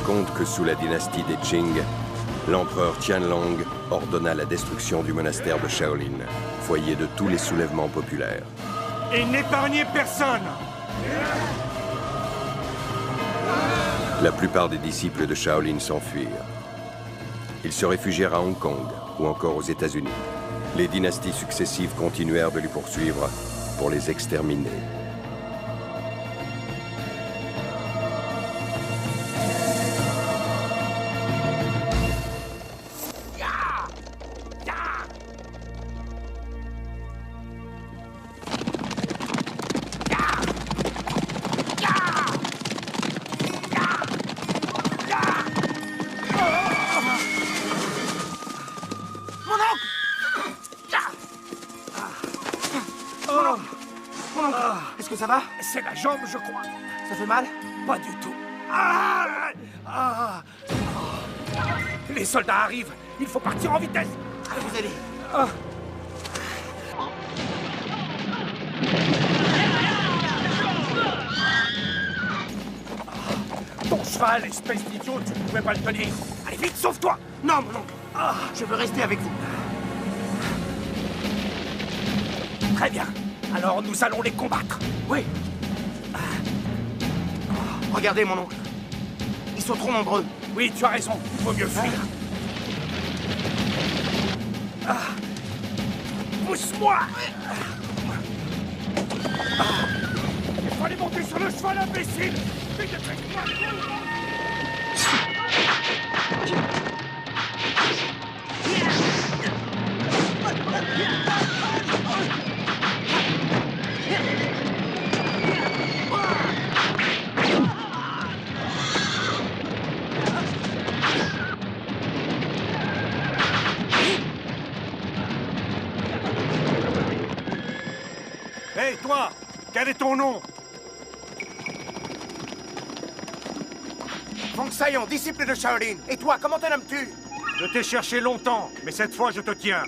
raconte que sous la dynastie des Qing, l'empereur Qianlong ordonna la destruction du monastère de Shaolin, foyer de tous les soulèvements populaires. Et n'épargnez personne! La plupart des disciples de Shaolin s'enfuirent. Ils se réfugièrent à Hong Kong ou encore aux États-Unis. Les dynasties successives continuèrent de les poursuivre pour les exterminer. Est-ce que ça va? C'est la jambe, je crois. Ça fait mal? Pas du tout. Ah! Ah! Les soldats arrivent. Il faut partir en vitesse. Je vais vous aider. Ah. Ton cheval, espèce d'idiot, tu ne pouvais pas le tenir. Allez vite, sauve-toi. Non, mon oncle. Je veux rester avec vous. Très bien. Alors nous allons les combattre. Oui. Regardez, mon oncle. Ils sont trop nombreux. Oui, tu as raison. Il vaut mieux fuir. Pousse-moi. Il faut aller monter sur le cheval, imbécile. Vite, dépêche-toi. Hé, toi! Quel est ton nom? Feng Sayon, disciple de Shaolin. Et toi, comment te nommes-tu? Je t'ai cherché longtemps, mais cette fois, je te tiens.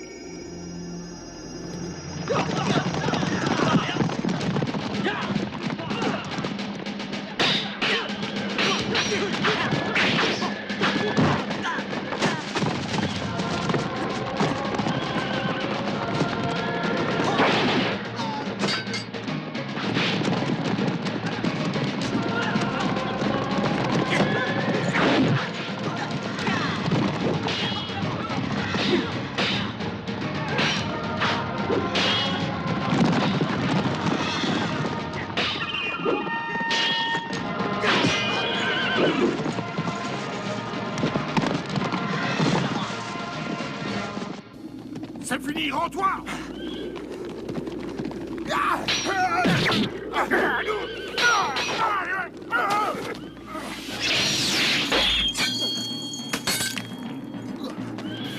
C'est fini, rends-toi!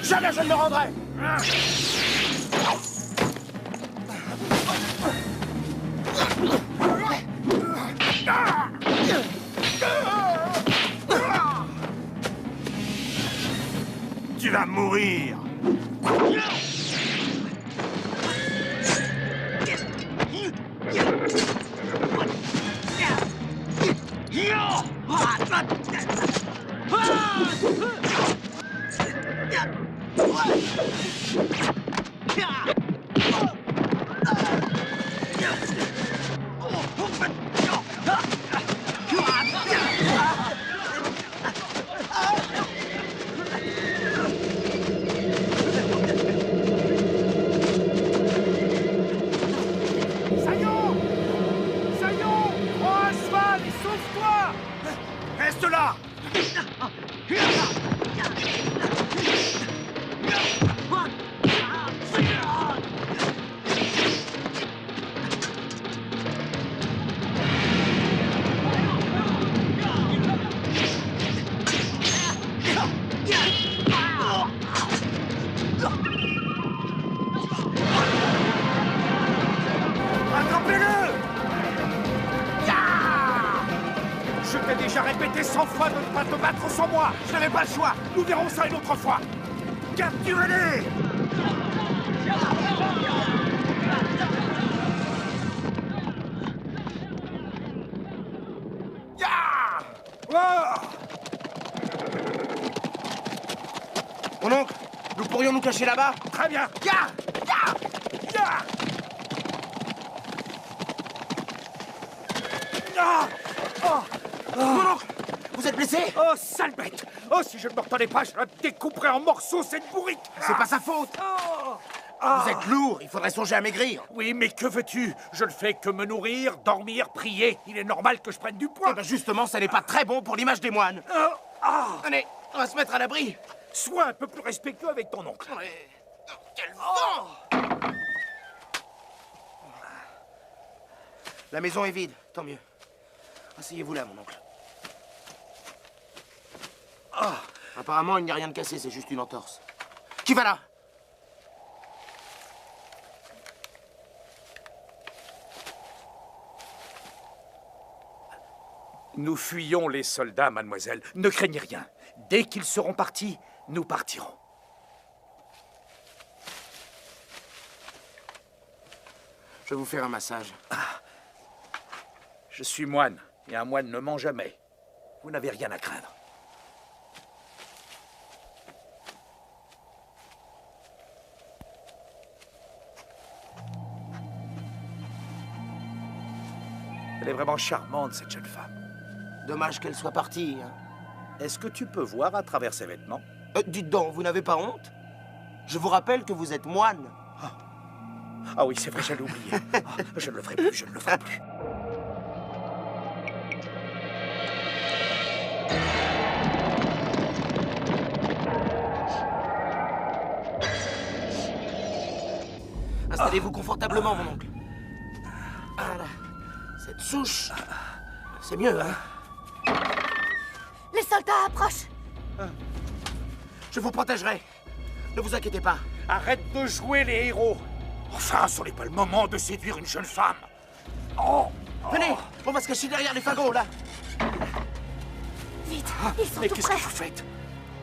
Jamais je ne me rendrai! Tu vas mourir! Reste là! Attrapez-le! Je t'ai déjà répété 100 fois de ne pas te battre sans moi. Je n'avais pas le choix. Nous verrons ça une autre fois. Capturez-les! Mon oncle, nous pourrions nous cacher là-bas? Très bien. Ya! Ya! Ya! Ah! Oh! Mon oncle, vous êtes blessé? Oh, sale bête! Oh, si je ne me retenais pas, je la découperais en morceaux, cette bourrique! C'est pas sa faute. Oh! Vous êtes lourd, il faudrait songer à maigrir. Oui, mais que veux-tu? Je ne fais que me nourrir, dormir, prier. Il est normal que je prenne du poids. Eh ben justement, ça n'est pas très bon pour l'image des moines. Ah! Allez, on va se mettre à l'abri. Sois un peu plus respectueux avec ton oncle. Quel vent! La maison est vide, tant mieux. Asseyez-vous là, mon oncle. Apparemment, il n'y a rien de cassé, c'est juste une entorse. Qui va là? Nous fuyons les soldats, mademoiselle. Ne craignez rien. Dès qu'ils seront partis, nous partirons. Je vais vous faire un massage. Je suis moine, et un moine ne ment jamais. Vous n'avez rien à craindre. Elle est vraiment charmante, cette jeune femme. Dommage qu'elle soit partie. Hein. Est-ce que tu peux voir à travers ses vêtements? Dites donc, vous n'avez pas honte? Je vous rappelle que vous êtes moine. Ah oui, c'est vrai, j'allais oublier. Je ne le ferai plus, je ne le ferai plus. Installez-vous confortablement, mon oncle. Voilà. Cette souche, c'est mieux, hein? Les soldats approchent. Je vous protégerai. Ne vous inquiétez pas. Arrête de jouer les héros. Enfin, ce n'est pas le moment de séduire une jeune femme. Oh! Venez, on va se cacher derrière les fagots, là. Vite, ils sont Mais tout qu'est-ce près. que vous faites?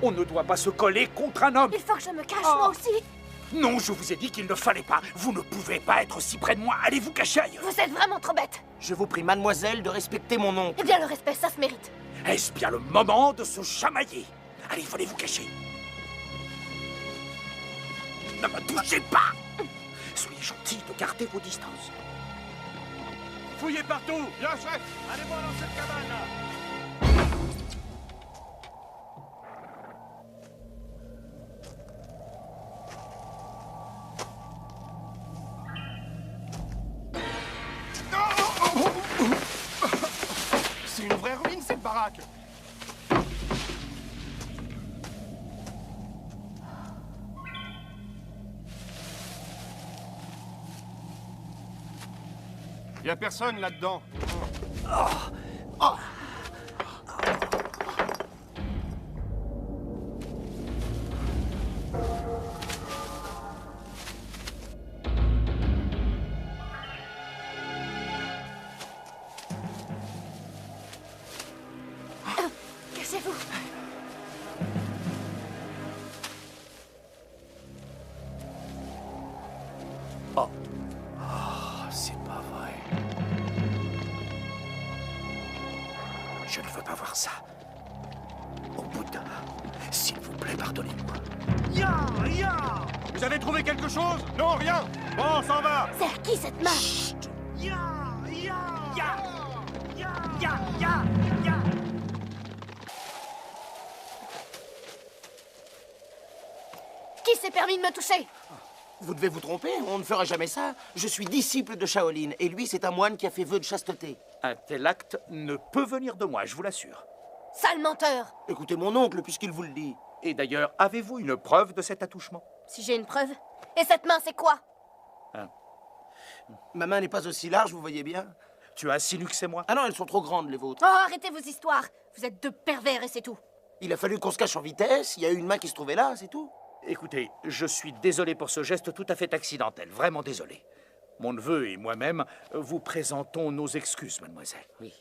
On ne doit pas se coller contre un homme. Il faut que je me cache, moi aussi. Non, je vous ai dit qu'il ne fallait pas. Vous ne pouvez pas être si près de moi. Allez vous cacher ailleurs. Vous êtes vraiment trop bête. Je vous prie, mademoiselle, de respecter mon oncle. Eh bien, le respect, ça se mérite. Est-ce bien le moment de se chamailler? Allez, venez vous cacher. Ne me touchez pas. Soyez gentils de garder vos distances. Fouillez partout. Bien, chef. Allez voir dans cette cabane, là. C'est une vraie ruine, cette baraque. Y a personne là-dedans. Cachez-vous. C'est pas vrai. Je ne veux pas voir ça. Au Bouddha, s'il vous plaît, pardonnez-moi. Vous avez trouvé quelque chose? Non, rien. Bon, on s'en va. C'est à qui cette main? Qui s'est permis de me toucher? Vous devez vous tromper, on ne fera jamais ça. Je suis disciple de Shaolin, et lui, c'est un moine qui a fait vœu de chasteté. Un tel acte ne peut venir de moi, je vous l'assure. Sale menteur. Écoutez mon oncle, puisqu'il vous le dit. Et d'ailleurs, avez-vous une preuve de cet attouchement? Si j'ai une preuve. Et cette main, c'est quoi? Ma main n'est pas aussi large, vous voyez bien. Tu as insinué que c'est moi? Ah non, elles sont trop grandes, les vôtres. Oh, arrêtez vos histoires. Vous êtes deux pervers et c'est tout. Il a fallu qu'on se cache en vitesse, il y a eu une main qui se trouvait là, c'est tout. Écoutez, je suis désolé pour ce geste tout à fait accidentel, vraiment désolé. Mon neveu et moi-même vous présentons nos excuses, mademoiselle. Oui.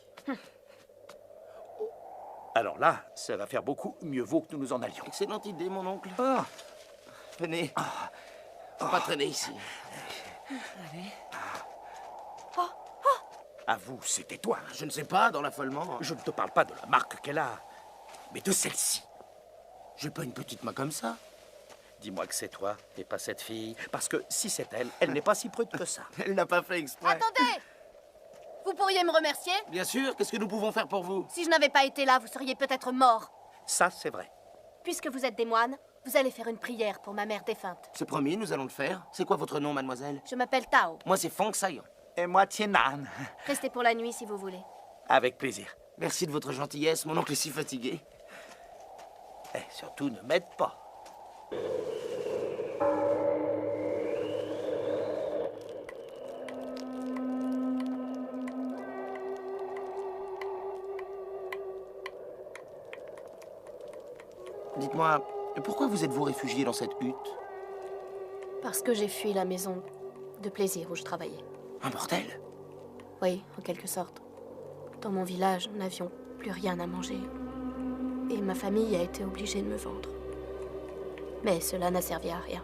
Alors là, ça va faire beaucoup mieux vaut que nous nous en allions. Excellente idée, mon oncle. Ah, Venez. Faut pas traîner ici. à vous, c'était toi. Je ne sais pas, dans l'affolement. Je ne te parle pas de la marque qu'elle a, mais de celle-ci. J'ai pas une petite main comme ça. Dis-moi que c'est toi et pas cette fille. Parce que si c'est elle, elle n'est pas si prude que ça. Elle n'a pas fait exprès. Attendez! Vous pourriez me remercier? Bien sûr, qu'est-ce que nous pouvons faire pour vous? Si je n'avais pas été là, vous seriez peut-être mort. Ça, c'est vrai. Puisque vous êtes des moines, vous allez faire une prière pour ma mère défunte. C'est promis, nous allons le faire. C'est quoi votre nom, mademoiselle? Je m'appelle Tao. Moi, c'est Feng Sayon. Et moi, Tienan. Restez pour la nuit si vous voulez. Avec plaisir. Merci de votre gentillesse, mon oncle est si fatigué. Et surtout, ne m'aide pas. Dites-moi, pourquoi vous êtes-vous réfugié dans cette hutte? Parce que j'ai fui la maison de plaisir où je travaillais. Un bordel? Oui, en quelque sorte. Dans mon village, nous n'avions plus rien à manger. Et ma famille a été obligée de me vendre. Mais cela n'a servi à rien.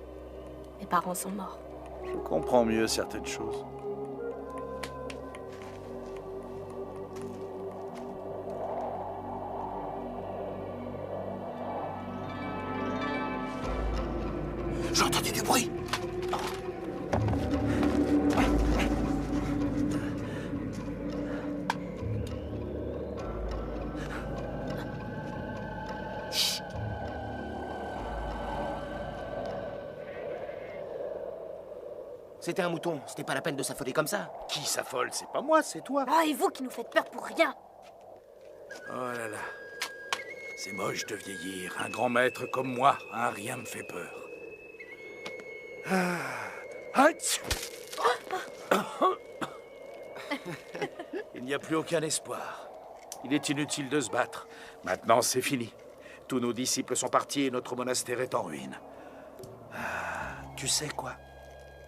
Mes parents sont morts. Je comprends mieux certaines choses. J'ai entendu du bruit. Chut. C'était un mouton, c'était pas la peine de s'affoler comme ça. Qui s'affole? C'est pas moi, c'est toi. Oh, et vous qui nous faites peur pour rien! Oh là là. C'est moche de vieillir. Un grand maître comme moi, hein, rien me fait peur. Il n'y a plus aucun espoir. Il est inutile de se battre. Maintenant, c'est fini. Tous nos disciples sont partis et notre monastère est en ruine. Tu sais quoi?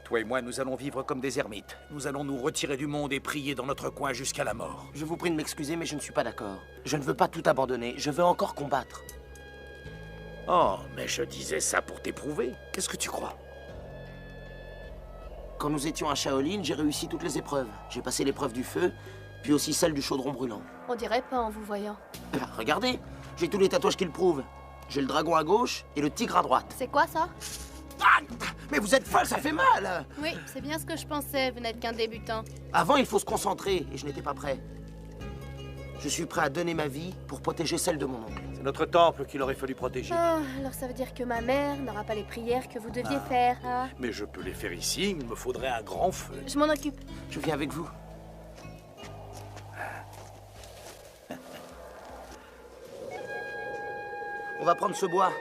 Toi et moi, nous allons vivre comme des ermites. Nous allons nous retirer du monde et prier dans notre coin jusqu'à la mort. Je vous prie de m'excuser, mais je ne suis pas d'accord. Je ne veux pas tout abandonner, je veux encore combattre. Oh, mais je disais ça pour t'éprouver. Qu'est-ce que tu crois? Quand nous étions à Shaolin, j'ai réussi toutes les épreuves. J'ai passé l'épreuve du feu, puis aussi celle du chaudron brûlant. On dirait pas en vous voyant. Regardez, j'ai tous les tatouages qui le prouvent. J'ai le dragon à gauche et le tigre à droite. C'est quoi ça? Ah, mais vous êtes folle, ça fait mal! Oui, c'est bien ce que je pensais, vous n'êtes qu'un débutant. Avant, il faut se concentrer, et je n'étais pas prêt. Je suis prêt à donner ma vie pour protéger celle de mon oncle. C'est notre temple qu'il aurait fallu protéger. Ah, alors ça veut dire que ma mère n'aura pas les prières que vous deviez faire, hein? Mais je peux les faire ici, il me faudrait un grand feu. Je m'en occupe. Je viens avec vous. On va prendre ce bois.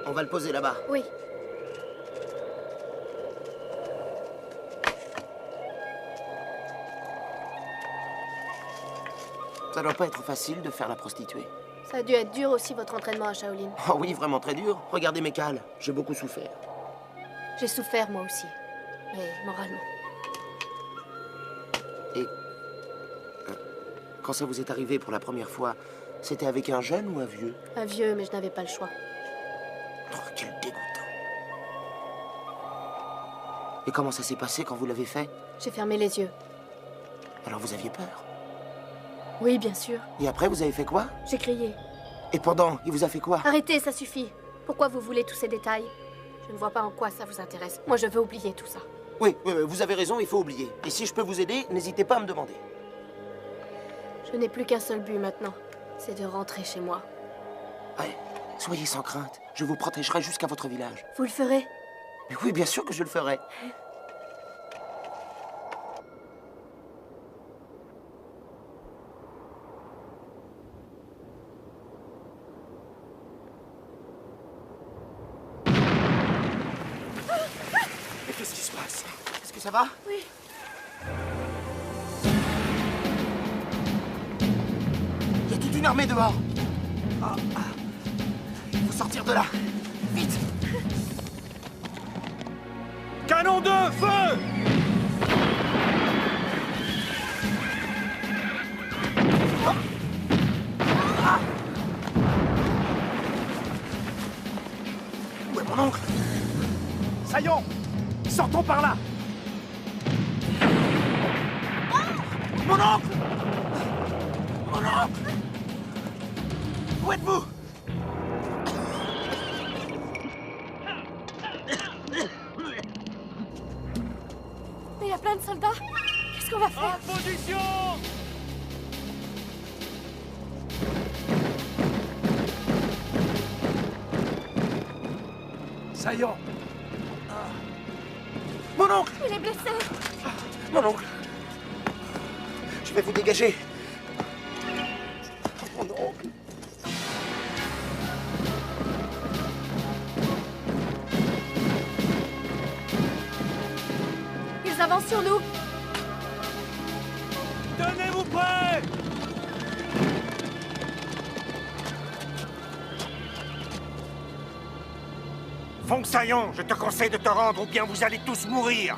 On va le poser là-bas. Oui. Ça doit pas être facile de faire la prostituée. Ça a dû être dur aussi votre entraînement à Shaolin. Oh oui, vraiment très dur. Regardez mes cales. J'ai beaucoup souffert. J'ai souffert moi aussi, mais moralement. Et quand ça vous est arrivé pour la première fois, c'était avec un jeune ou un vieux? Un vieux, mais je n'avais pas le choix. Oh, quel dégoûtant. Et comment ça s'est passé quand vous l'avez fait? J'ai fermé les yeux. Alors vous aviez peur? Oui, bien sûr. Et après, vous avez fait quoi? J'ai crié. Et pendant, il vous a fait quoi? Arrêtez, ça suffit. Pourquoi vous voulez tous ces détails? Je ne vois pas en quoi ça vous intéresse. Moi, je veux oublier tout ça. Oui, vous avez raison, il faut oublier. Et si je peux vous aider, n'hésitez pas à me demander. Je n'ai plus qu'un seul but maintenant. C'est de rentrer chez moi. Ouais, soyez sans crainte. Je vous protégerai jusqu'à votre village. Vous le ferez? Mais oui, bien sûr que je le ferai. Mais qu'est-ce qui se passe? Est-ce que ça va? Oui. Il y a toute une armée dehors. Il faut sortir de là. Vite. Canon de feu! Où est mon oncle? Sayon! Sortons par là! Mon oncle! Mon oncle! Où êtes-vous? y a plein de soldats. Qu'est-ce qu'on va faire? En position! Saillant. Mon oncle! Il est blessé. Mon oncle! Je vais vous dégager. Mon oncle! Ils avancent sur nous. Tenez-vous prêts! Fong Saillon, je te conseille de te rendre ou bien vous allez tous mourir.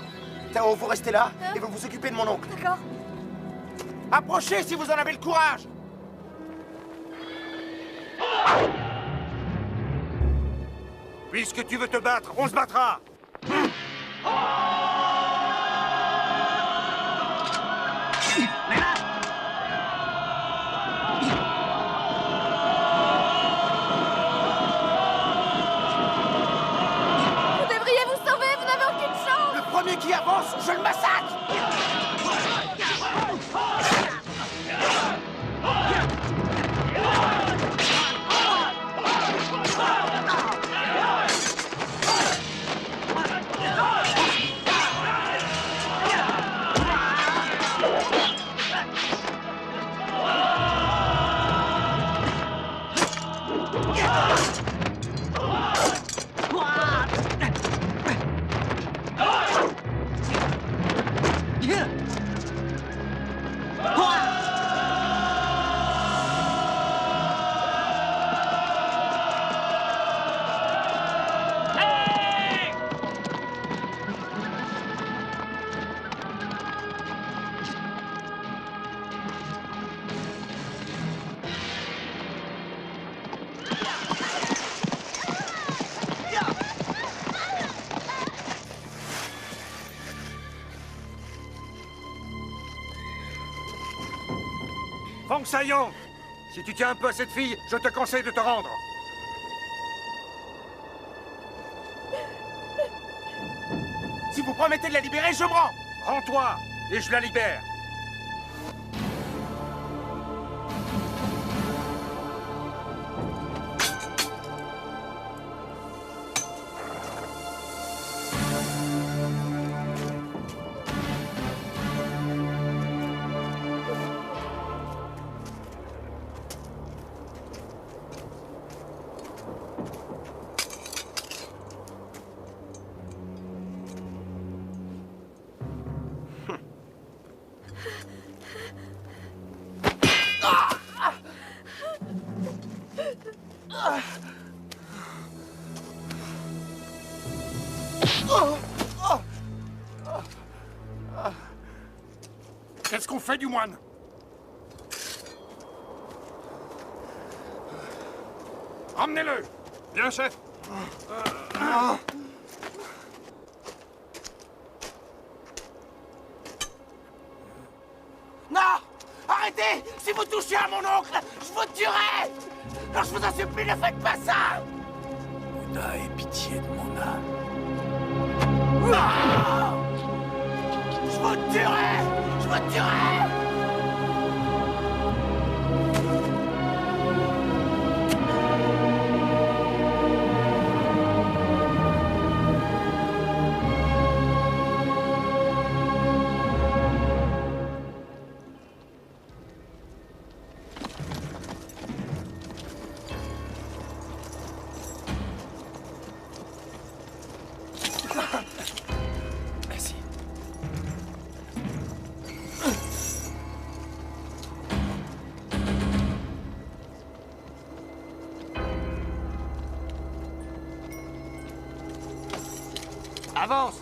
Tao, vous restez là et vous vous occupez de mon oncle. D'accord. Approchez si vous en avez le courage! Puisque tu veux te battre, on se battra. Vous devriez vous sauver, vous n'avez aucune chance. Le premier qui avance, je le massacre! Fong Saillon, si tu tiens un peu à cette fille, je te conseille de te rendre. Si vous promettez de la libérer, je me rends! Rends-toi et je la libère. Qu'est-ce qu'on fait du moine? Ramenez-le! Bien, chef! Non! Arrêtez! Si vous touchez à mon oncle, je vous tuerai! Alors je vous en supplie, ne faites pas ça! Bouddha ait pitié de mon âme. Non! Je vous tuerai! Je vous tuerai! Merci. Avance!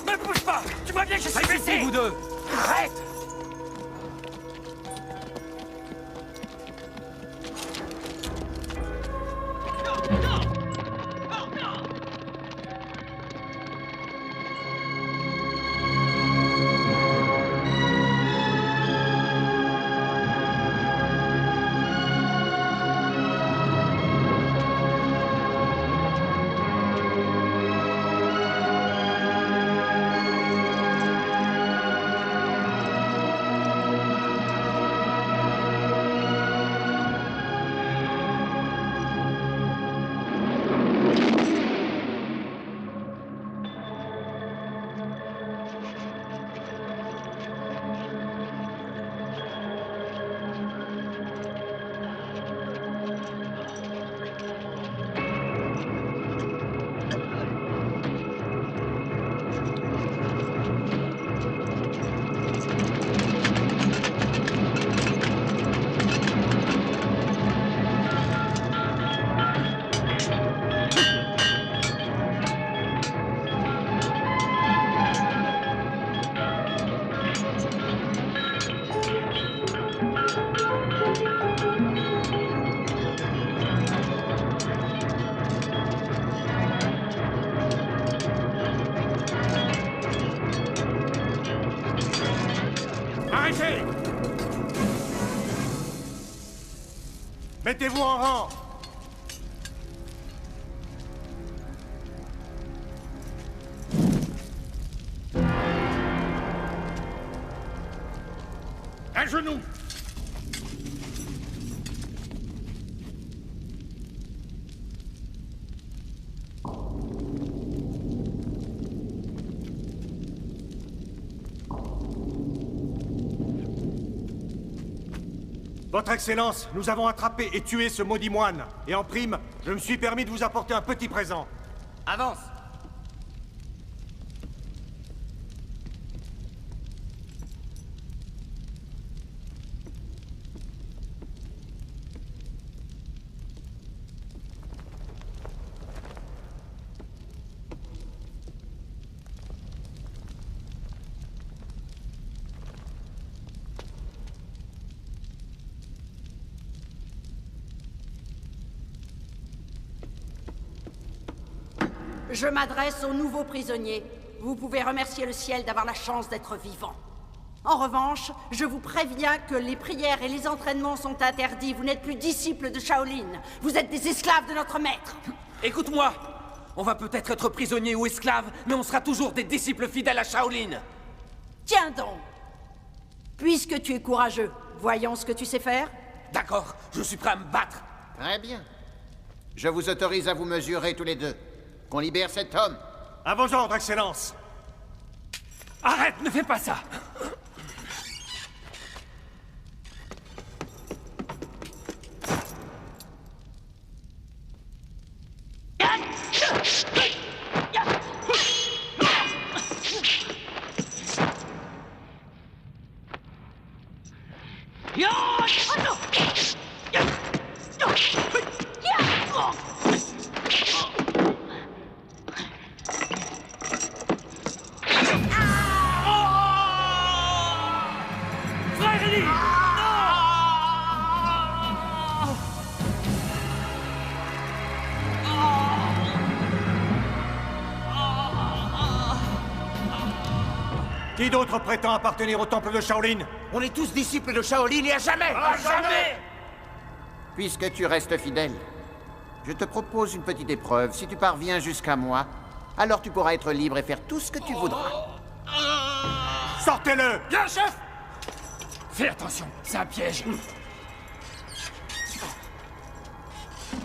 Ne bouge pas! Tu vois bien que je suis blessé! vous deux! Arrête! Mettez-vous en rang. À genoux! Votre Excellence, nous avons attrapé et tué ce maudit moine. Et en prime, je me suis permis de vous apporter un petit présent. Avance. Je m'adresse aux nouveaux prisonniers. Vous pouvez remercier le ciel d'avoir la chance d'être vivant. En revanche, je vous préviens que les prières et les entraînements sont interdits. Vous n'êtes plus disciples de Shaolin. Vous êtes des esclaves de notre maître. Écoute-moi. On va peut-être être prisonniers ou esclaves, mais on sera toujours des disciples fidèles à Shaolin. Tiens donc. Puisque tu es courageux, voyons ce que tu sais faire. D'accord, je suis prêt à me battre. Très bien. Je vous autorise à vous mesurer tous les deux. Qu'on libère cet homme. À vos ordres, Excellence. Arrête, ne fais pas ça. Qui d'autre prétend appartenir au temple de Shaolin? On est tous disciples de Shaolin et à jamais! À jamais. Puisque tu restes fidèle, je te propose une petite épreuve. Si tu parviens jusqu'à moi, alors tu pourras être libre et faire tout ce que tu voudras. Sortez-le! Bien, chef. Fais attention, c'est un piège.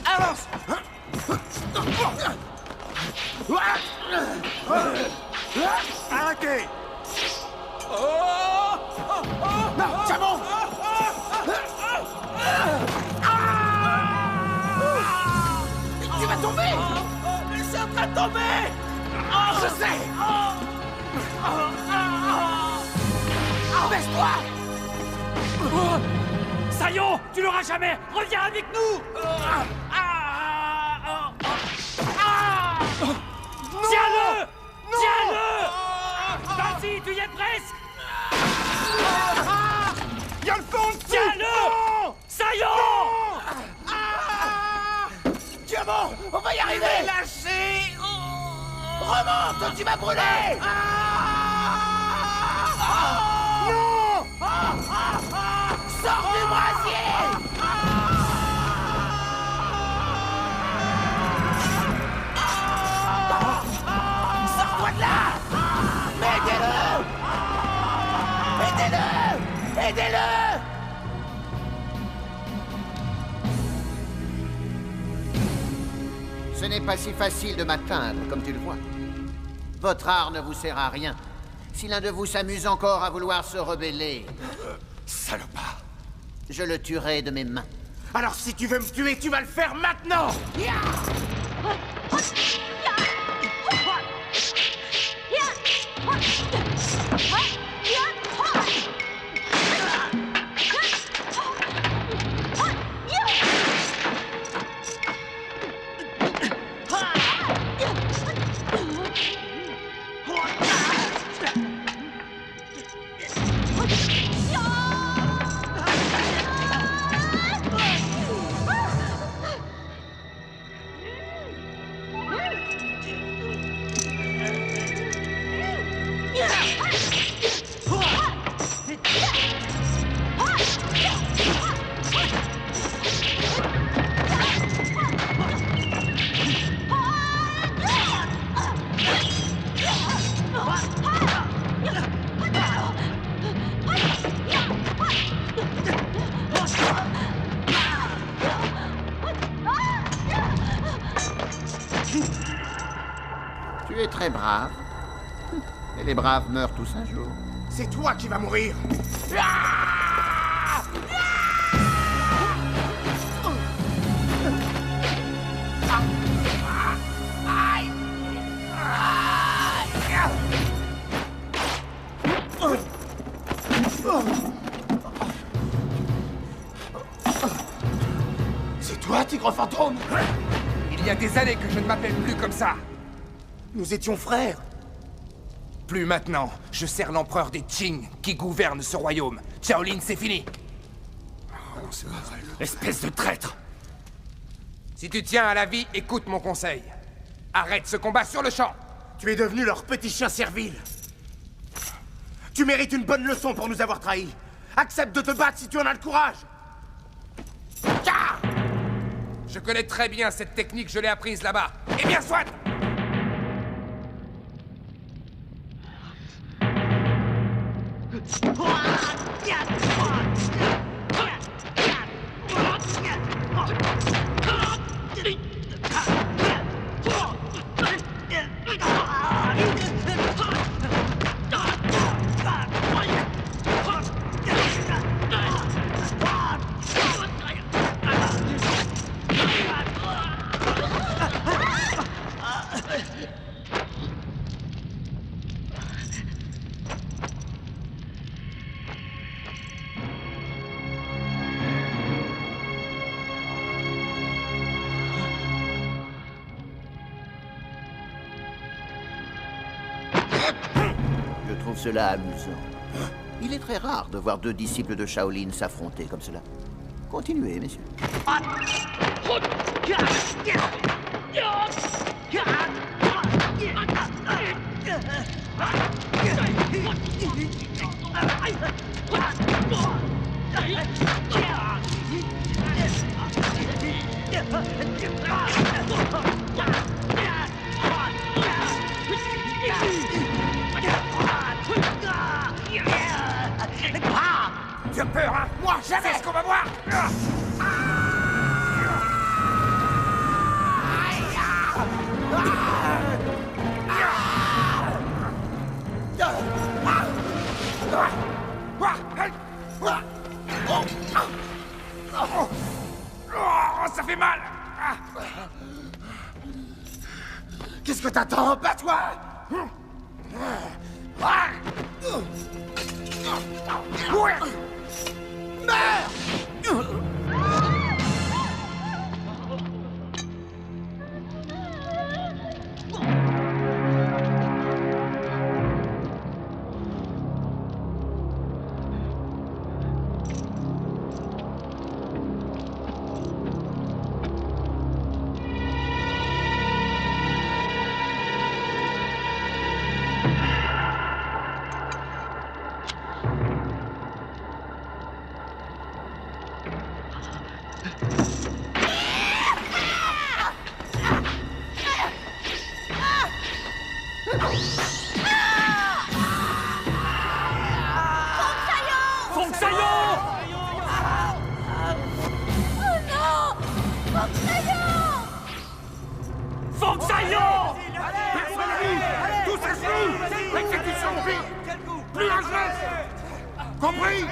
Avance. Arrêtez! Non, Diamant! Tu vas tomber! Je suis en train de tomber. Je sais! Baisse-toi! Sayon, tu l'auras jamais. Reviens avec nous. Tiens-le. Tiens-le. Vas-y, tu y es presque. Il y a le feu en dessous! Tiens-le. Sayon. Diamant! On va y arriver! Lâchez. Remonte! Tu vas brûler! Non! Sors du brasier! Sors-toi de là! Mais aidez-le! Aidez-le! Aidez-le! Ce n'est pas si facile de m'atteindre, comme tu le vois. Votre art ne vous sert à rien. Si l'un de vous s'amuse encore à vouloir se rebeller, Salopard. je le tuerai de mes mains. Alors si tu veux me tuer, tu vas le faire maintenant! Tu es très brave. Et les braves meurent tous un jour. C'est toi qui vas mourir. C'est toi, Tigre Fantôme? Il y a des années que je ne m'appelle plus comme ça. Nous étions frères. Plus maintenant. Je sers l'empereur des Qing qui gouverne ce royaume. Shaolin, c'est fini. Espèce de traître. Si tu tiens à la vie, écoute mon conseil. Arrête ce combat sur le champ. Tu es devenu leur petit chien servile. Tu mérites une bonne leçon pour nous avoir trahis. Accepte de te battre si tu en as le courage. Je connais très bien cette technique, je l'ai apprise là-bas. Eh bien, soit! Je trouve cela amusant. Il est très rare de voir deux disciples de Shaolin s'affronter comme cela. Continuez, messieurs. Tu as peur, hein? Moi, jamais. C'est ce qu'on va voir! Oh, ça fait mal! Qu'est-ce que t'attends? Bats-toi! Compris?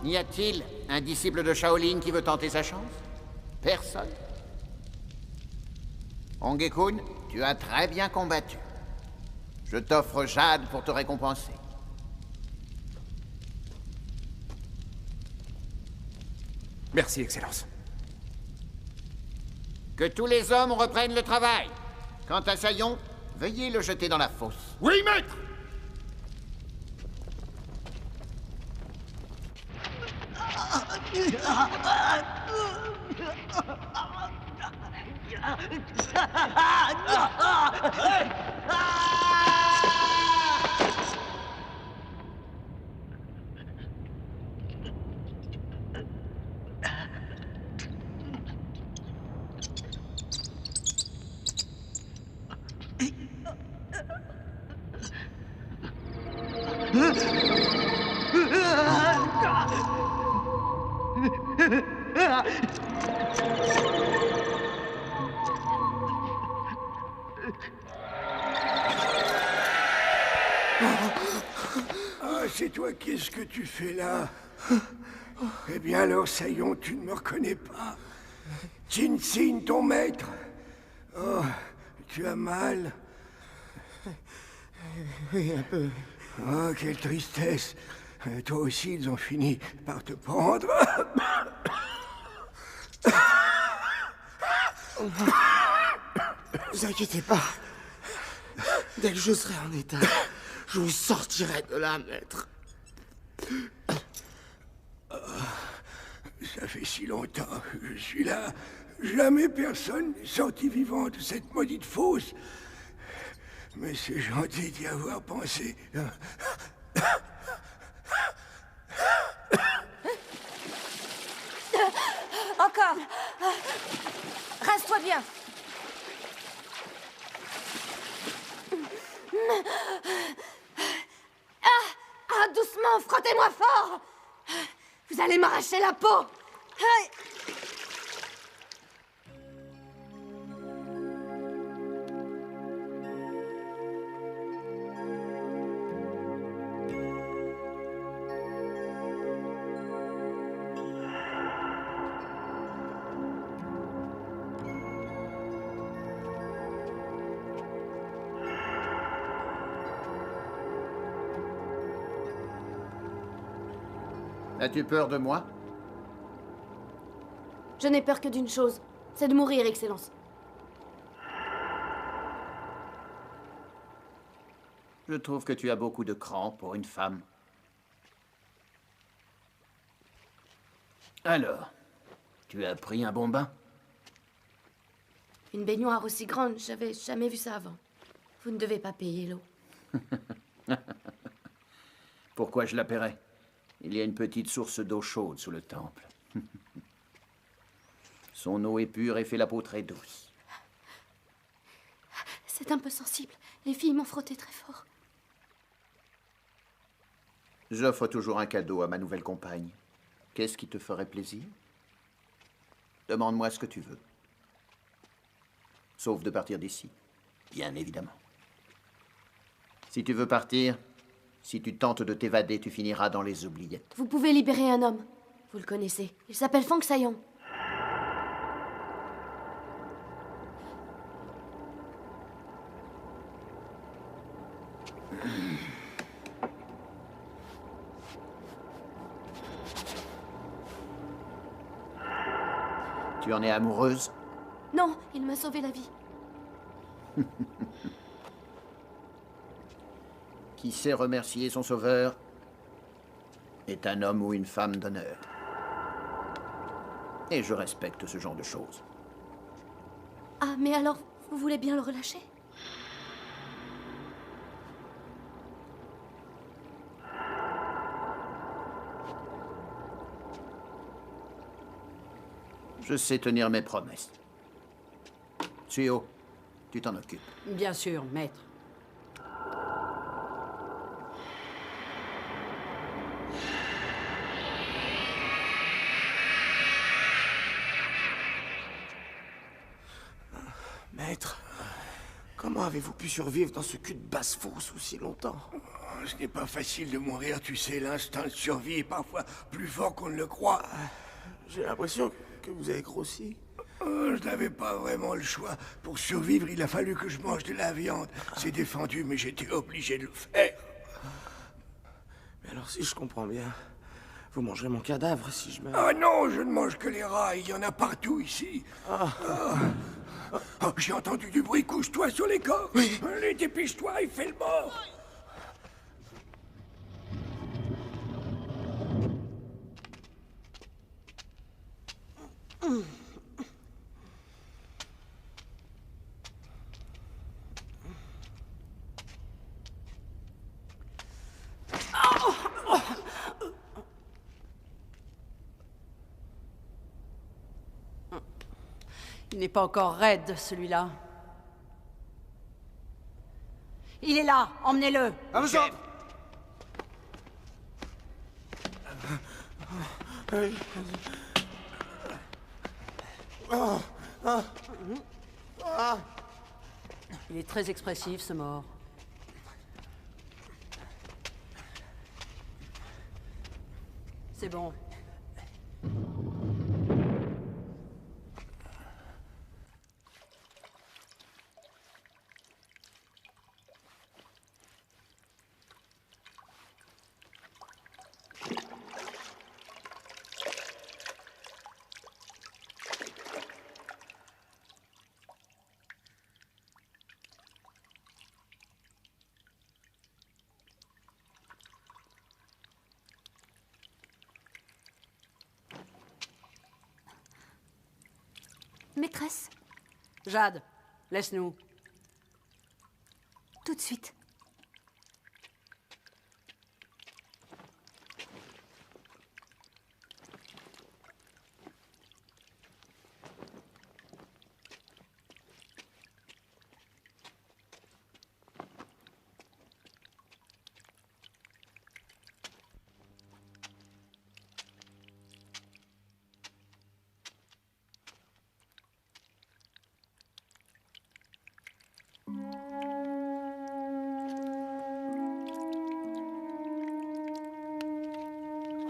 Y a-t-il un disciple de Shaolin qui veut tenter sa chance? Personne. Hongekun, tu as très bien combattu. Je t'offre Jade pour te récompenser. Merci, Excellence. Que tous les hommes reprennent le travail. Quant à Sayon, veuillez le jeter dans la fosse. Oui, maître! Ah, c'est toi, qu'est-ce que tu fais là? Eh bien alors, Sayon, tu ne me reconnais pas. Jinsin, ton maître. Oh, tu as mal? Oui, un peu. Oh, quelle tristesse. Toi aussi, ils ont fini par te prendre. Vous inquiétez pas. Dès que je serai en état, je vous sortirai de là, maître. Ça fait si longtemps que je suis là. Jamais personne n'est sorti vivant de cette maudite fosse. Mais c'est gentil d'y avoir pensé. Encore. Reste-toi bien. Ah, doucement, frottez-moi fort. Vous allez m'arracher la peau. As-tu peur de moi? Je n'ai peur que d'une chose, c'est de mourir, Excellence. Je trouve que tu as beaucoup de cran pour une femme. Alors, tu as pris un bon bain? Une baignoire aussi grande, j'avais jamais vu ça avant. Vous ne devez pas payer l'eau. Pourquoi je la paierais? Il y a une petite source d'eau chaude sous le temple. Son eau est pure et fait la peau très douce. C'est un peu sensible. Les filles m'ont frotté très fort. J'offre toujours un cadeau à ma nouvelle compagne. Qu'est-ce qui te ferait plaisir? Demande-moi ce que tu veux. Sauf de partir d'ici, bien évidemment. Si tu veux partir, si tu tentes de t'évader, tu finiras dans les oubliettes. Vous pouvez libérer un homme. Vous le connaissez. Il s'appelle Fang Sayon. Tu en es amoureuse? Non, il m'a sauvé la vie. Qui sait remercier son sauveur est un homme ou une femme d'honneur. Et je respecte ce genre de choses. Ah, mais alors, vous voulez bien le relâcher? Je sais tenir mes promesses. Suo, tu t'en occupes. Bien sûr, maître. Maître, comment avez-vous pu survivre dans ce cul de basse-fosse aussi longtemps? Ce n'est pas facile de mourir, tu sais, l'instinct de survie est parfois plus fort qu'on ne le croit. J'ai l'impression que vous avez grossi. Je n'avais pas vraiment le choix. Pour survivre, il a fallu que je mange de la viande. C'est défendu, mais j'étais obligé de le faire. Mais alors, si je comprends bien, vous mangerez mon cadavre si je meurs. Ah non, je ne mange que les rats, il y en a partout ici. Oh, j'ai entendu du bruit, couche-toi sur les corps. Oui. Allez, dépêche-toi et fais le mort. Il n'est pas encore raide, celui-là. Il est là, emmenez-le. À vos ordres. Il est très expressif, ce mort. C'est bon. Maîtresse, Jade, laisse-nous. tout de suite.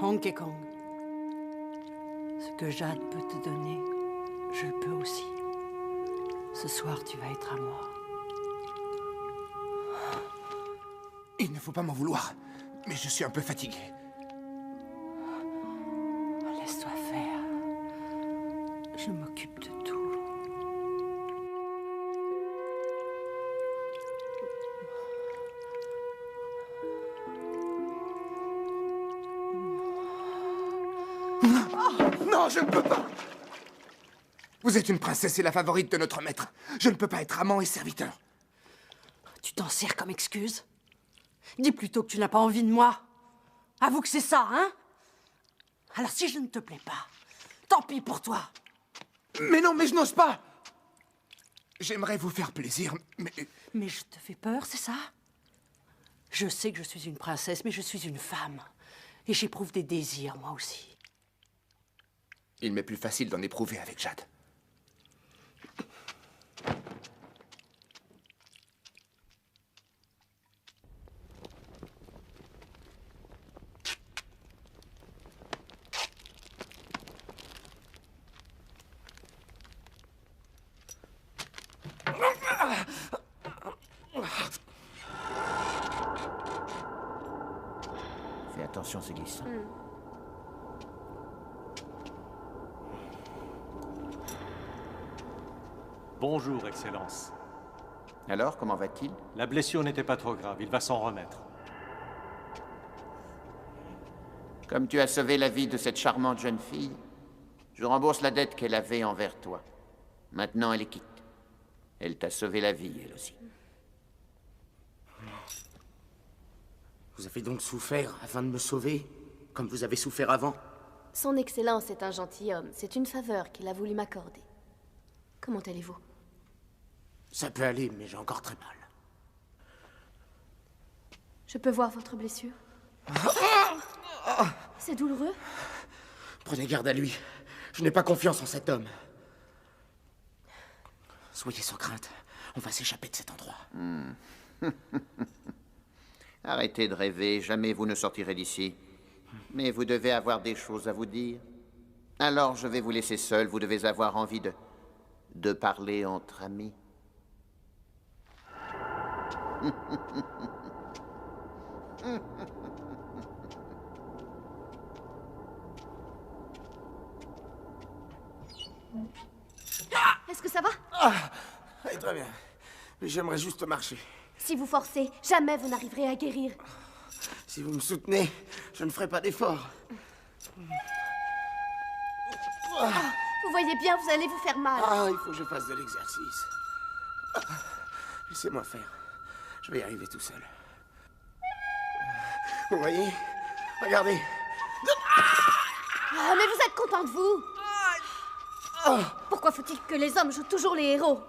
Honky Kong. Ce que Jade peut te donner, je le peux aussi. Ce soir, tu vas être à moi. Il ne faut pas m'en vouloir, mais je suis un peu fatigué. Laisse-toi faire. Je m'occupe de tout. Non, je ne peux pas! Vous êtes une princesse et la favorite de notre maître. Je ne peux pas être amant et serviteur. Tu t'en sers comme excuse? Dis plutôt que tu n'as pas envie de moi. Avoue que c'est ça, hein? Alors si je ne te plais pas, tant pis pour toi. Mais non, mais je n'ose pas! J'aimerais vous faire plaisir, mais... Mais je te fais peur, c'est ça? Je sais que je suis une princesse, mais je suis une femme. Et j'éprouve des désirs, moi aussi. Il m'est plus facile d'en éprouver avec Jade. Fais attention, c'est glissant. Bonjour, Excellence. Alors, comment va-t-il? La blessure n'était pas trop grave, il va s'en remettre. Comme tu as sauvé la vie de cette charmante jeune fille, je rembourse la dette qu'elle avait envers toi. Maintenant, elle est quitte. Elle t'a sauvé la vie, elle aussi. Vous avez donc souffert afin de me sauver, comme vous avez souffert avant? Son Excellence est un gentilhomme. C'est une faveur qu'il a voulu m'accorder. Comment allez-vous? Ça peut aller, mais j'ai encore très mal. Je peux voir votre blessure? C'est douloureux? Prenez garde à lui. Je n'ai pas confiance en cet homme. Soyez sans crainte. On va s'échapper de cet endroit. Arrêtez de rêver, jamais vous ne sortirez d'ici. Mais vous devez avoir des choses à vous dire. Alors je vais vous laisser seul, vous devez avoir envie de parler entre amis. Est-ce que ça va? Très bien. Mais j'aimerais juste marcher. Si vous forcez, jamais vous n'arriverez à guérir. Si vous me soutenez, je ne ferai pas d'effort. Vous voyez bien, vous allez vous faire mal. Il faut que je fasse de l'exercice. Laissez-moi faire. Je vais y arriver tout seul. Vous voyez? Regardez. Mais vous êtes content de vous? Pourquoi faut-il que les hommes jouent toujours les héros?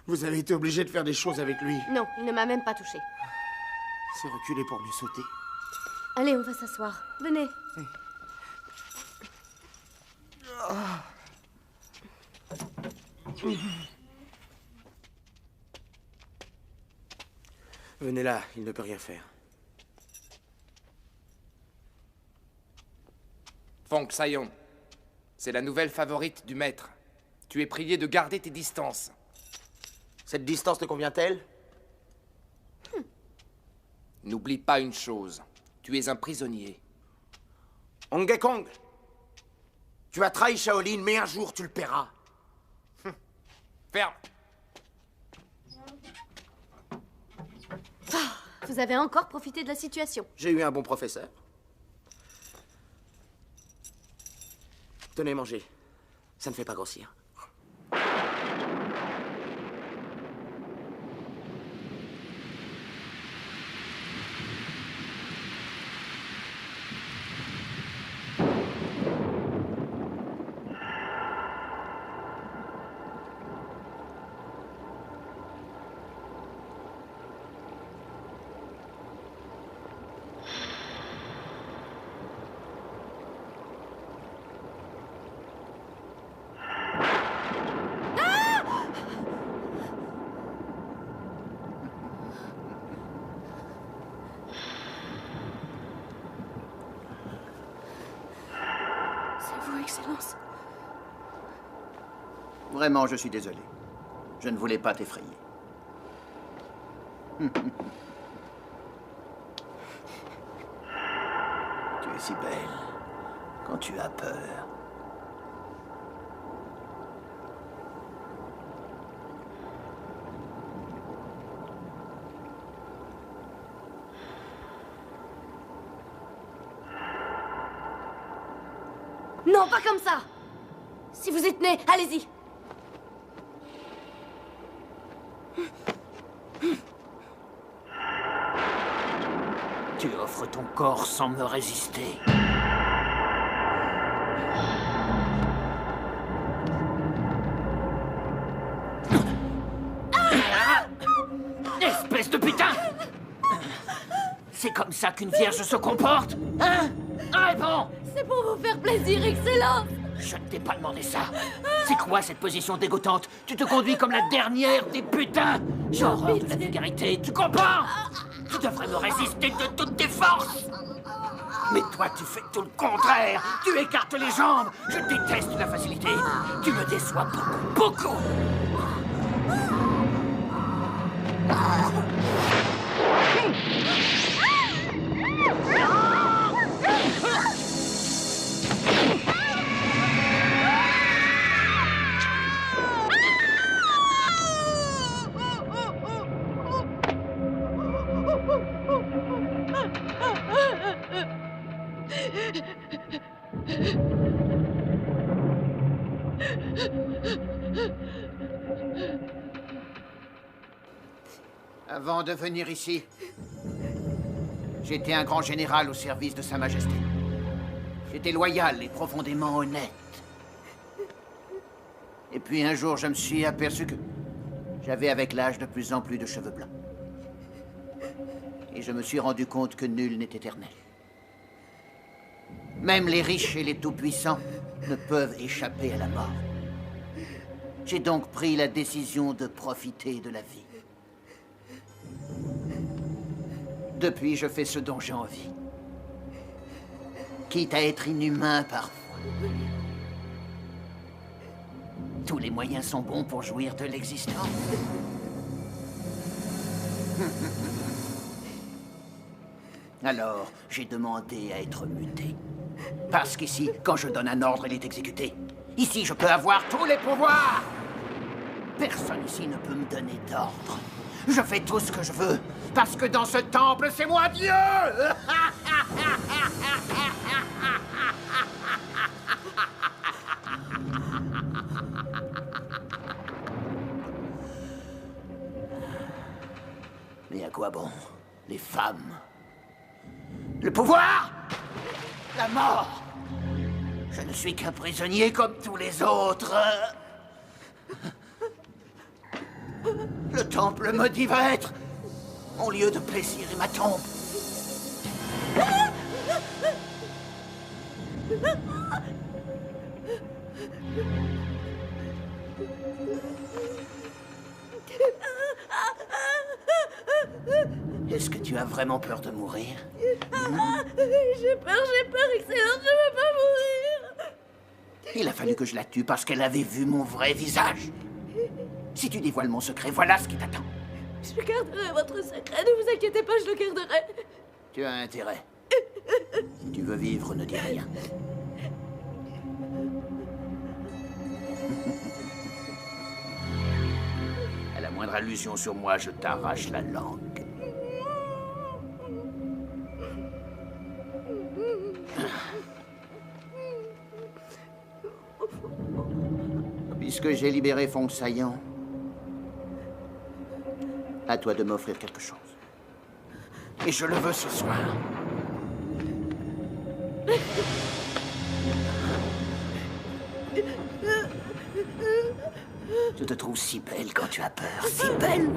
Vous avez été obligé de faire des choses avec lui. Non, il ne m'a même pas touché. C'est reculer pour mieux sauter. Allez, on va s'asseoir. Venez. Venez là, il ne peut rien faire. Fong Sayon, c'est la nouvelle favorite du maître. Tu es prié de garder tes distances. Cette distance te convient-elle? N'oublie pas une chose. Tu es un prisonnier. Hong Kong, tu as trahi Shaolin, mais un jour tu le paieras. Ferme. Vous avez encore profité de la situation. J'ai eu un bon professeur. Tenez, mangez. Ça ne fait pas grossir. Excellence. Vraiment, je suis désolé. Je ne voulais pas t'effrayer. Tu es si belle quand tu as peur. Non, pas comme ça! Si vous y tenez, allez-y! Tu offres ton corps sans me résister. Espèce de putain! C'est comme ça qu'une vierge se comporte? Hein? Réponds! C'est pour vous faire plaisir, Excellence! Je ne t'ai pas demandé ça. C'est quoi cette position dégoûtante? Tu te conduis comme la dernière des putains! J'ai horreur de la vulgarité, tu comprends? Tu devrais me résister de toutes tes forces! Mais toi, tu fais tout le contraire! Tu écartes les jambes! Je déteste la facilité! Tu me déçois beaucoup, beaucoup! Avant de venir ici, j'étais un grand général au service de Sa Majesté. J'étais loyal et profondément honnête. Et puis un jour, je me suis aperçu que j'avais avec l'âge de plus en plus de cheveux blancs. Et je me suis rendu compte que nul n'est éternel. Même les riches et les tout-puissants ne peuvent échapper à la mort. J'ai donc pris la décision de profiter de la vie. Depuis, je fais ce dont j'ai envie. Quitte à être inhumain parfois. Tous les moyens sont bons pour jouir de l'existence. Alors, j'ai demandé à être muté. Parce qu'ici, quand je donne un ordre, il est exécuté. Ici, je peux avoir tous les pouvoirs. Personne ici ne peut me donner d'ordre. Je fais tout ce que je veux, parce que dans ce temple, c'est moi Dieu. Mais à quoi bon? Les femmes? Le pouvoir? La mort? Je ne suis qu'un prisonnier comme tous les autres. Le temple maudit va être mon lieu de plaisir et ma tombe. Est-ce que tu as vraiment peur de mourir? J'ai peur, Excellence, je veux pas mourir. Il a fallu que je la tue parce qu'elle avait vu mon vrai visage. Si tu dévoiles mon secret, voilà ce qui t'attend. Je garderai votre secret, ne vous inquiétez pas, je le garderai. Tu as intérêt. Si tu veux vivre, ne dis rien. À la moindre allusion sur moi, je t'arrache la langue. Puisque j'ai libéré Fong Saillant, à toi de m'offrir quelque chose. Et je le veux ce soir. Je te trouve si belle quand tu as peur, si belle.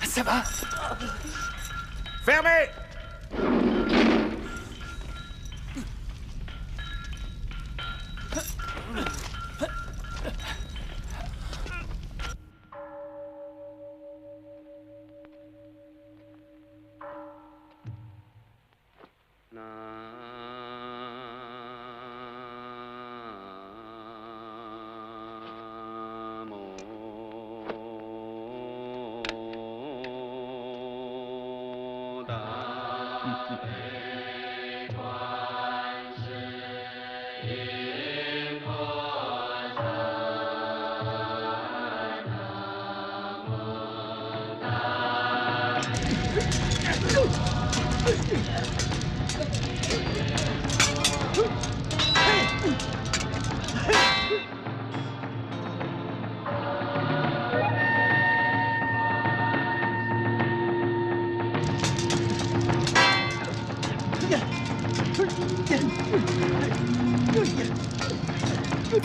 Ça va? Fermez!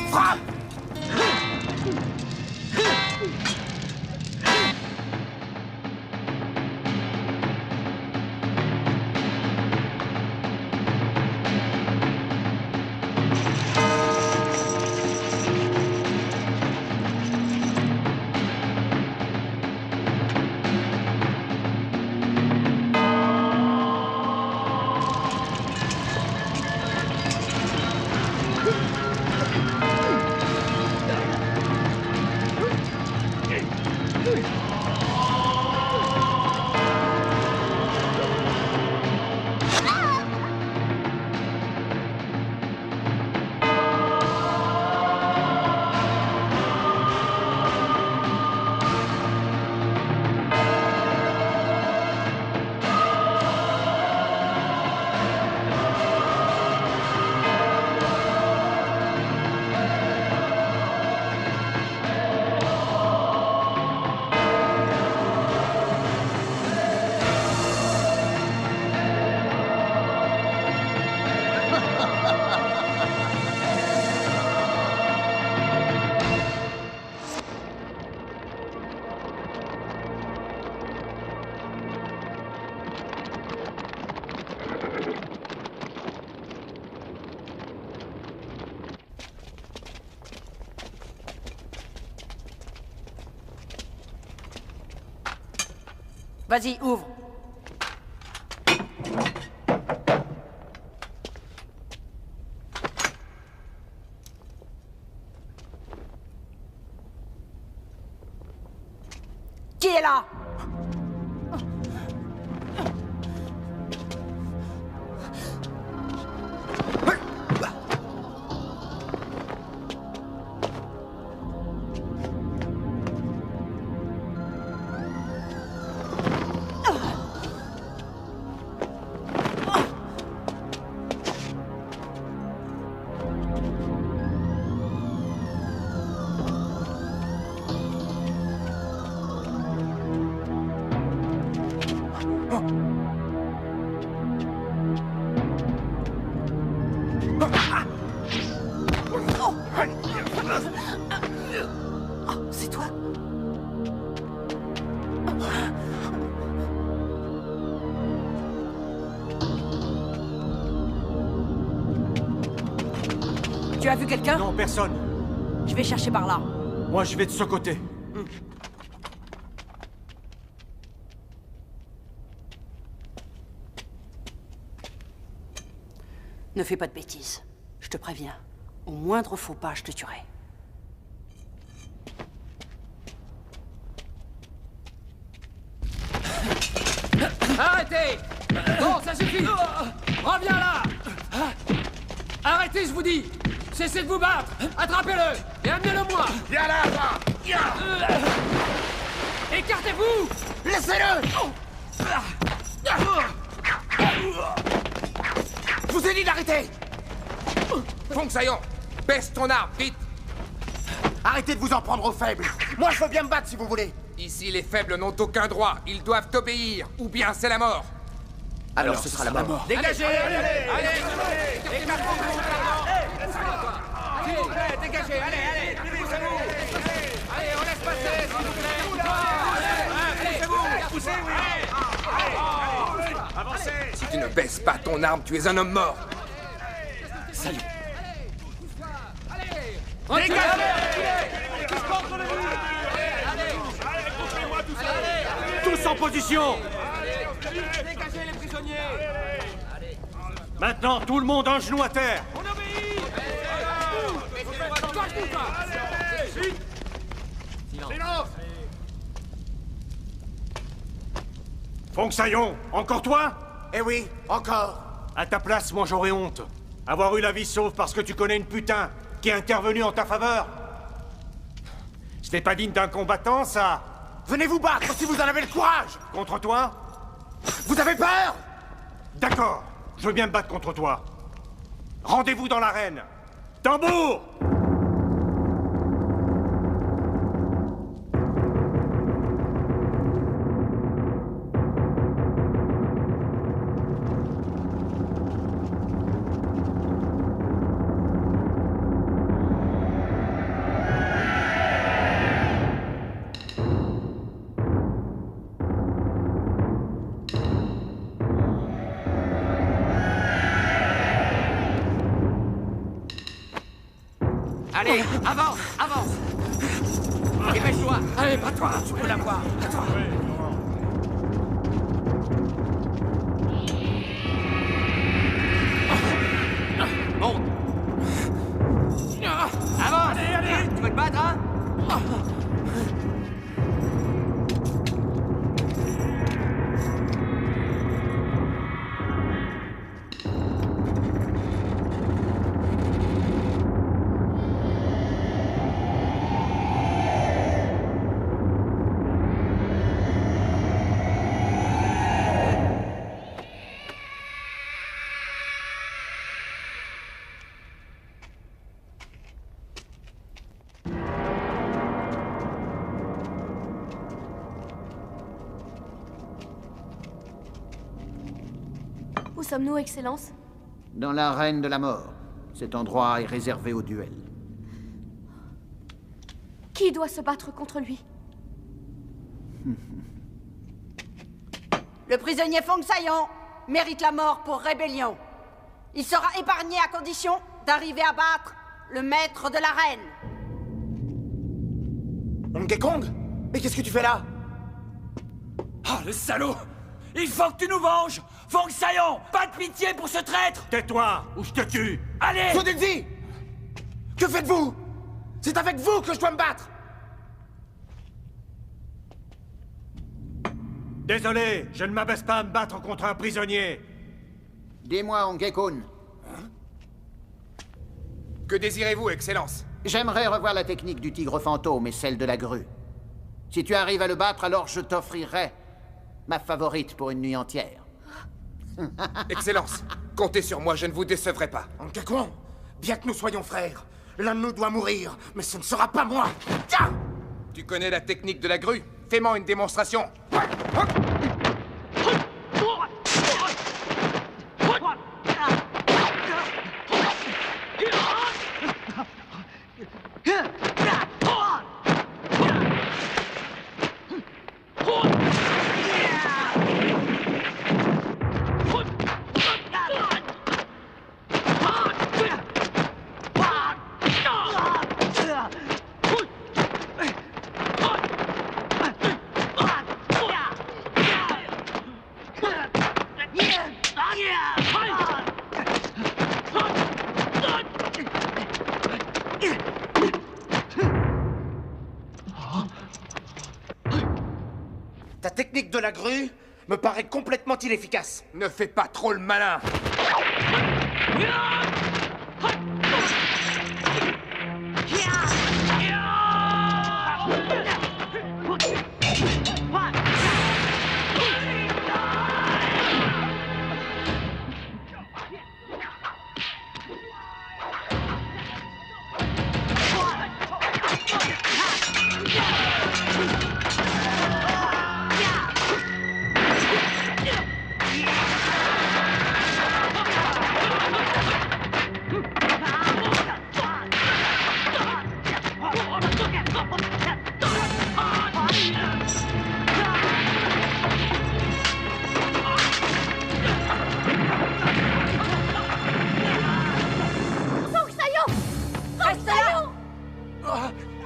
Frappe! Vas-y, ouvre. Qui est là? Oh, c'est toi? Tu as vu quelqu'un? Non, personne. Je vais chercher par là. Moi, je vais de ce côté. Ne fais pas de bêtises. Je te préviens. Au moindre faux pas, je te tuerai. Arrêtez! Bon, ça suffit! Reviens là! Arrêtez, je vous dis! Cessez de vous battre! Attrapez-le! Et amenez-le-moi! Viens là, va! Écartez-vous! Laissez-le! Je vous ai dit d'arrêter! Fong Saillon, baisse ton arme, vite! Arrêtez de vous en prendre aux faibles! Moi, je veux bien me battre si vous voulez! Ici, les faibles n'ont aucun droit. Ils doivent obéir, ou bien c'est la mort. Alors ce sera la mort. Dégagez! Allez! Dégagez! Allez! Allez, on laisse passer, s'il vous plaît! Allez, poussez-vous! Avancez! Si tu ne baisses pas ton arme, tu es un homme mort. Salut. Dégagez! Tous en position! Dégagez les prisonniers! Maintenant, tout le monde en genou à terre! On obéit! Silence! Fong Saillon, encore toi? Eh oui, encore. À ta place, moi j'aurais honte. Avoir eu la vie sauve parce que tu connais une putain qui est intervenue en ta faveur. Ce n'est pas digne d'un combattant, ça. Venez vous battre si vous en avez le courage. Contre toi? Vous avez peur? D'accord, je veux bien me battre contre toi. Rendez-vous dans l'arène. Tambour! Allez, avance, avance! Dépêche-toi! Allez, bats-toi! Tu peux l'avoir! Bats-toi! Monte! Avance! Allez, allez! Tu veux te battre, hein? Où sommes-nous, Excellence? Dans l'arène de la mort. Cet endroit est réservé au duel. Qui doit se battre contre lui? Le prisonnier Fong Saillon mérite la mort pour rébellion. Il sera épargné à condition d'arriver à battre le maître de l'arène. Gekong? Mais qu'est-ce que tu fais là? Oh, le salaud! Il faut que tu nous venges! Fong Saillon! Pas de pitié pour ce traître! Tais-toi, ou je te tue! Allez! Sodexi! Que faites-vous? C'est avec vous que je dois me battre! Désolé, je ne m'abaisse pas à me battre contre un prisonnier. Dis-moi, Ongekun, Que désirez-vous, Excellence? j'aimerais revoir la technique du tigre fantôme et celle de la grue. Si tu arrives à le battre, alors je t'offrirai ma favorite pour une nuit entière. Excellence, comptez sur moi, je ne vous décevrai pas. Gekong, bien que nous soyons frères, l'un de nous doit mourir, mais ce ne sera pas moi! Tiens! Tu connais la technique de la grue? Fais-moi une démonstration. Ta technique de la grue me paraît complètement inefficace. Ne fais pas trop le malin.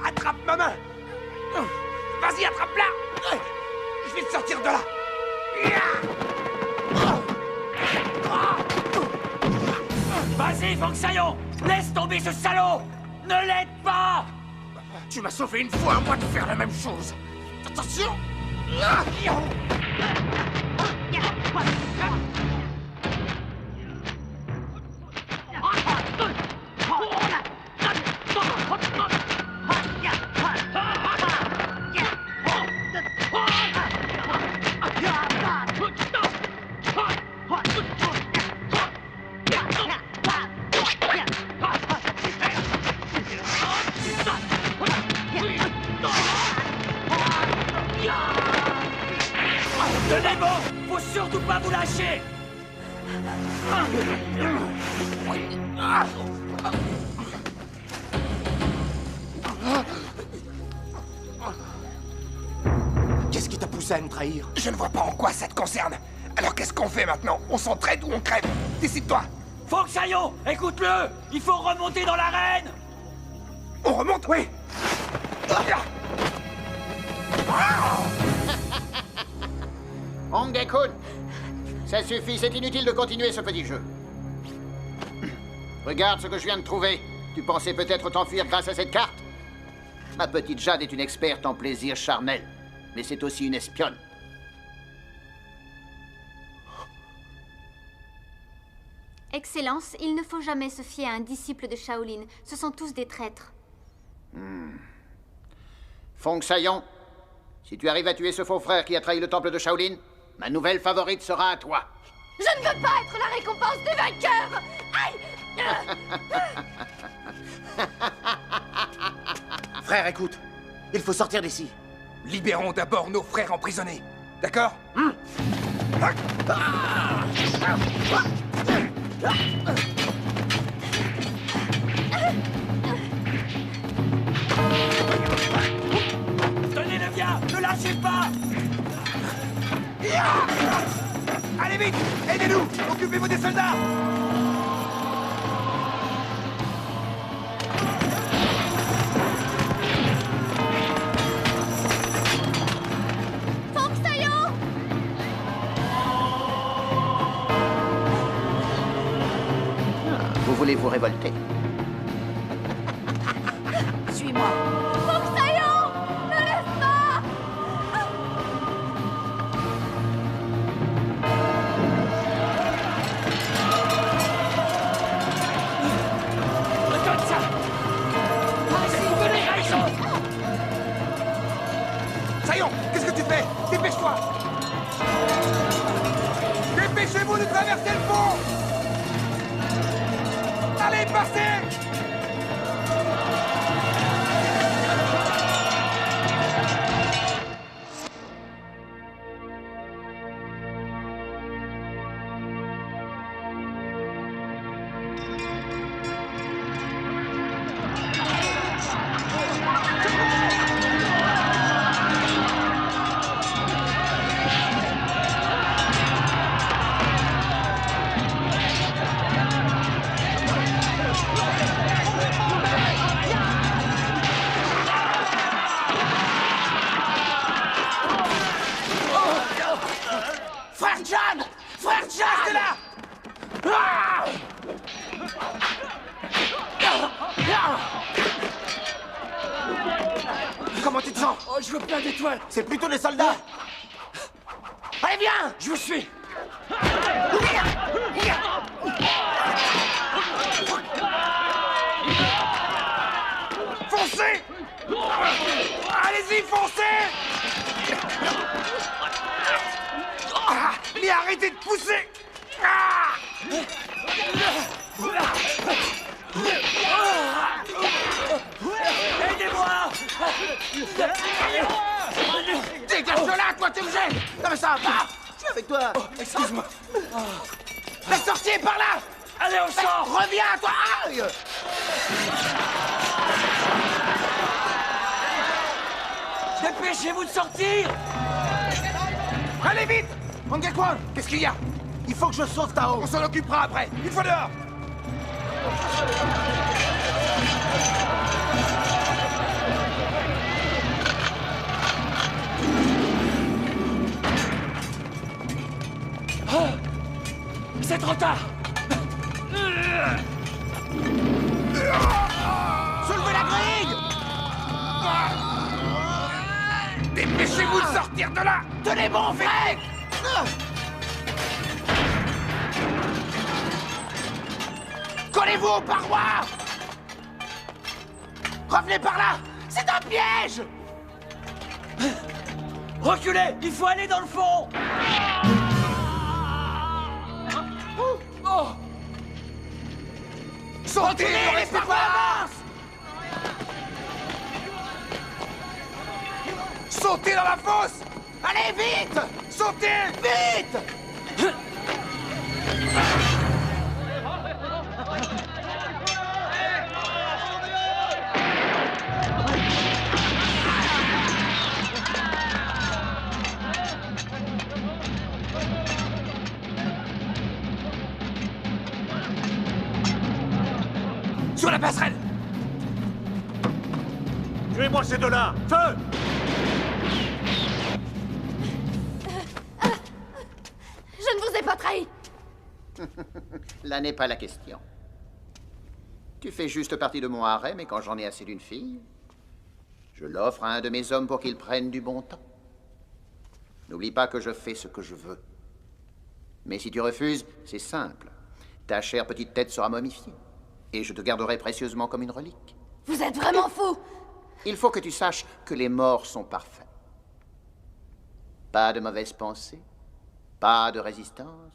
Attrape ma main. Vas-y, attrape-la. Je vais te sortir de là. Vas-y, Fong-Saillon! Laisse tomber ce salaud! Ne l'aide pas! Tu m'as sauvé une fois, à moi de faire la même chose. Attention. Tenez bon! Faut surtout pas vous lâcher! Qu'est-ce qui t'a poussé à nous trahir? Je ne vois pas en quoi ça te concerne. Alors qu'est-ce qu'on fait maintenant? On s'entraide ou on crève? Décide-toi. Fong-Saillon, écoute-le! Il faut remonter dans l'arène! On remonte? Oui. Hong Dae-kun, ça suffit, c'est inutile de continuer ce petit jeu. Regarde ce que je viens de trouver. Tu pensais peut-être t'enfuir grâce à cette carte? Ma petite Jade est une experte en plaisir charnel, mais c'est aussi une espionne. Excellence, il ne faut jamais se fier à un disciple de Shaolin. Ce sont tous des traîtres. Fong-Saillon, si tu arrives à tuer ce faux frère qui a trahi le temple de Shaolin, ma nouvelle favorite sera à toi. Je ne veux pas être la récompense des vainqueurs! Aïe! Frère, écoute. Il faut sortir d'ici. Libérons d'abord nos frères emprisonnés. D'accord? Tenez-le bien! Ne lâchez pas! Allez vite! Aidez-nous! Occupez-vous des soldats! Fong-Saillon! Vous voulez vous révolter? Suis-moi. Fong-Saillon! Ne laisse pas! Donne ça! Venez, Raïson! Saillon, qu'est-ce que tu fais? Dépêche-toi! Dépêchez-vous de traverser le pont! Allez, passez! Frère Jan! Frère Jan! Là! Comment tu te sens? Oh, je veux plein d'étoiles. C'est plutôt les soldats. Allez, viens! Je vous suis! Foncez! Allez-y, foncez! Mais arrêtez de pousser! Aidez-moi! Dégage de là, toi, t'es obligé! Non mais ça va pas! Je suis avec toi! Excuse-moi! La sortie est par là! Allez, on sort! Reviens, toi! Aïe! Dépêchez-vous de sortir! Allez, vite! Mangekwan, qu'est-ce qu'il y a? Il faut que je sauve Tao. On s'en occupera après. Une fois dehors! Oh, c'est trop tard! Soulevez la grille! Dépêchez-vous de sortir de là! Tenez bon, Frank! Collez-vous aux parois! Revenez par là! C'est un piège! Reculez! Il faut aller dans le fond! Oh! Sortez! Les parois! Sautez dans la fosse! Allez, vite! Sautez! Vite! Sur la passerelle! Tuez-moi ces deux-là! Feu! Je ne vous ai pas trahi. Là n'est pas la question. Tu fais juste partie de mon harem, et quand j'en ai assez d'une fille, je l'offre à un de mes hommes pour qu'il prenne du bon temps. N'oublie pas que je fais ce que je veux. Mais si tu refuses, c'est simple. Ta chère petite tête sera momifiée, et je te garderai précieusement comme une relique. Vous êtes vraiment fou. Il faut que tu saches que les morts sont parfaits. Pas de mauvaises pensées, pas de résistance.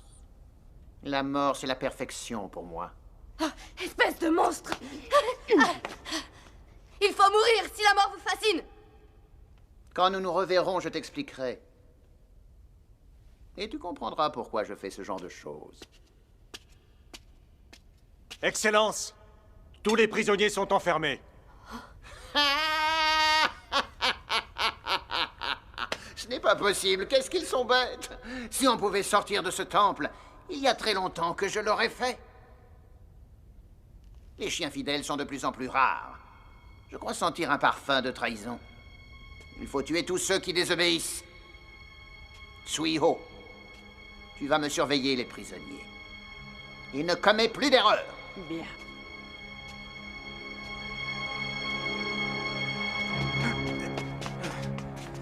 La mort, c'est la perfection pour moi. Oh, espèce de monstre. Il faut mourir si la mort vous fascine. Quand nous nous reverrons, je t'expliquerai. Et tu comprendras pourquoi je fais ce genre de choses. Excellence! Tous les prisonniers sont enfermés. Ce n'est pas possible. Qu'est-ce qu'ils sont bêtes. Si on pouvait sortir de ce temple, il y a très longtemps que je l'aurais fait. Les chiens fidèles sont de plus en plus rares. Je crois sentir un parfum de trahison. Il faut tuer tous ceux qui désobéissent. Suiho, tu vas me surveiller les prisonniers. Et ne commets plus d'erreurs. Bien.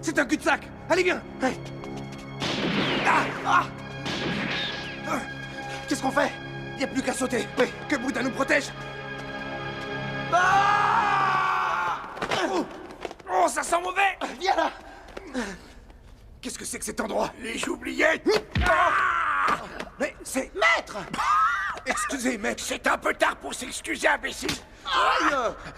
C'est un cul-de-sac! Allez, viens! Qu'est-ce qu'on fait? Il n'y a plus qu'à sauter. Oui, que Bouddha nous protège. Oh, ça sent mauvais! Viens là! Qu'est-ce que c'est que cet endroit? Les oubliettes! Mais c'est... Maître! Excusez, maître. C'est un peu tard pour s'excuser, imbécile!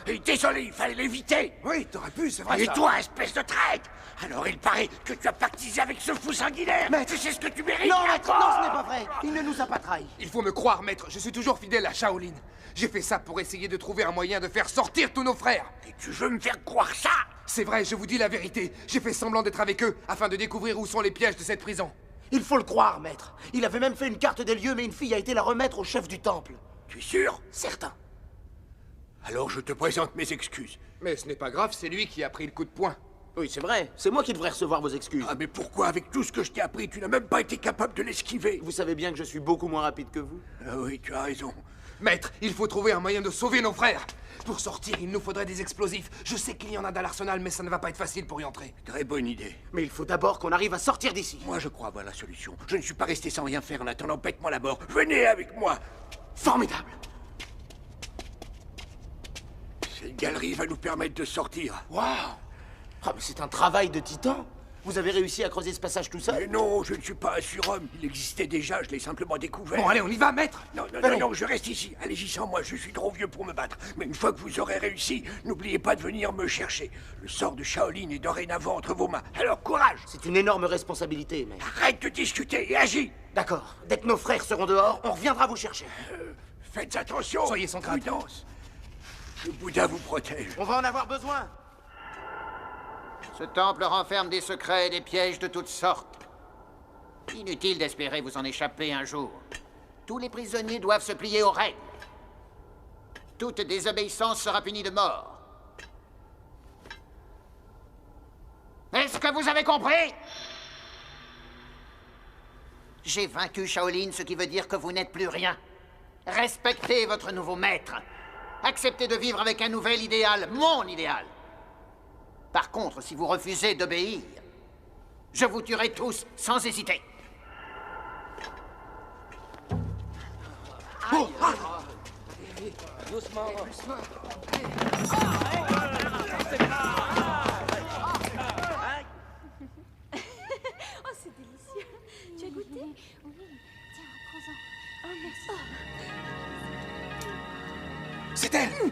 Et désolé, il fallait l'éviter! Oui, t'aurais pu, c'est vrai. Et ça. toi, espèce de traître! Alors il paraît que tu as pactisé avec ce fou sanguinaire! Maître. Tu sais ce que tu mérites! Non, maître, encore. non, ce n'est pas vrai. Il ne nous a pas trahis. Il faut me croire, maître, je suis toujours fidèle à Shaolin. J'ai fait ça pour essayer de trouver un moyen de faire sortir tous nos frères. Et tu veux me faire croire ça? C'est vrai, je vous dis la vérité. J'ai fait semblant d'être avec eux afin de découvrir où sont les pièges de cette prison. Il faut le croire, maître. Il avait même fait une carte des lieux, mais une fille a été la remettre au chef du temple. Tu es sûr? Certain. Alors je te présente mes excuses. Mais ce n'est pas grave, c'est lui qui a pris le coup de poing. Oui, c'est vrai. C'est moi qui devrais recevoir vos excuses. Ah mais pourquoi, avec tout ce que je t'ai appris, tu n'as même pas été capable de l'esquiver? Vous savez bien que je suis beaucoup moins rapide que vous. Ah oui, tu as raison. Maître, il faut trouver un moyen de sauver nos frères. Pour sortir, il nous faudrait des explosifs. Je sais qu'il y en a dans l'arsenal, mais ça ne va pas être facile pour y entrer. Très bonne idée. Mais il faut d'abord qu'on arrive à sortir d'ici. Moi, je crois avoir la solution. Je ne suis pas resté sans rien faire en attendant bêtement la mort. Venez avec moi. Formidable. Cette galerie va nous permettre de sortir. Waouh! Ah, mais c'est un travail de titan. Vous avez réussi à creuser ce passage tout seul? Mais non, je ne suis pas un surhomme. Il existait déjà, je l'ai simplement découvert. Bon, allez, on y va, maître. Non, je reste ici. Allez-y sans moi, je suis trop vieux pour me battre. Mais une fois que vous aurez réussi, n'oubliez pas de venir me chercher. Le sort de Shaolin est dorénavant entre vos mains. Alors, courage! C'est une énorme responsabilité, mais... Arrête de discuter et agis! D'accord. Dès que nos frères seront dehors, on reviendra vous chercher. Faites attention! Soyez sans crainte. Prudence. Le Bouddha vous protège. On va en avoir besoin. Ce temple renferme des secrets et des pièges de toutes sortes. Inutile d'espérer vous en échapper un jour. Tous les prisonniers doivent se plier aux règles. Toute désobéissance sera punie de mort. Est-ce que vous avez compris? J'ai vaincu Shaolin, ce qui veut dire que vous n'êtes plus rien. Respectez votre nouveau maître. Acceptez de vivre avec un nouvel idéal, mon idéal. Par contre, si vous refusez d'obéir, je vous tuerai tous sans hésiter. Oh, doucement. Oh, c'est délicieux. Tu as goûté? Oui. Tiens, prends-en. Oh, merci. C'est elle!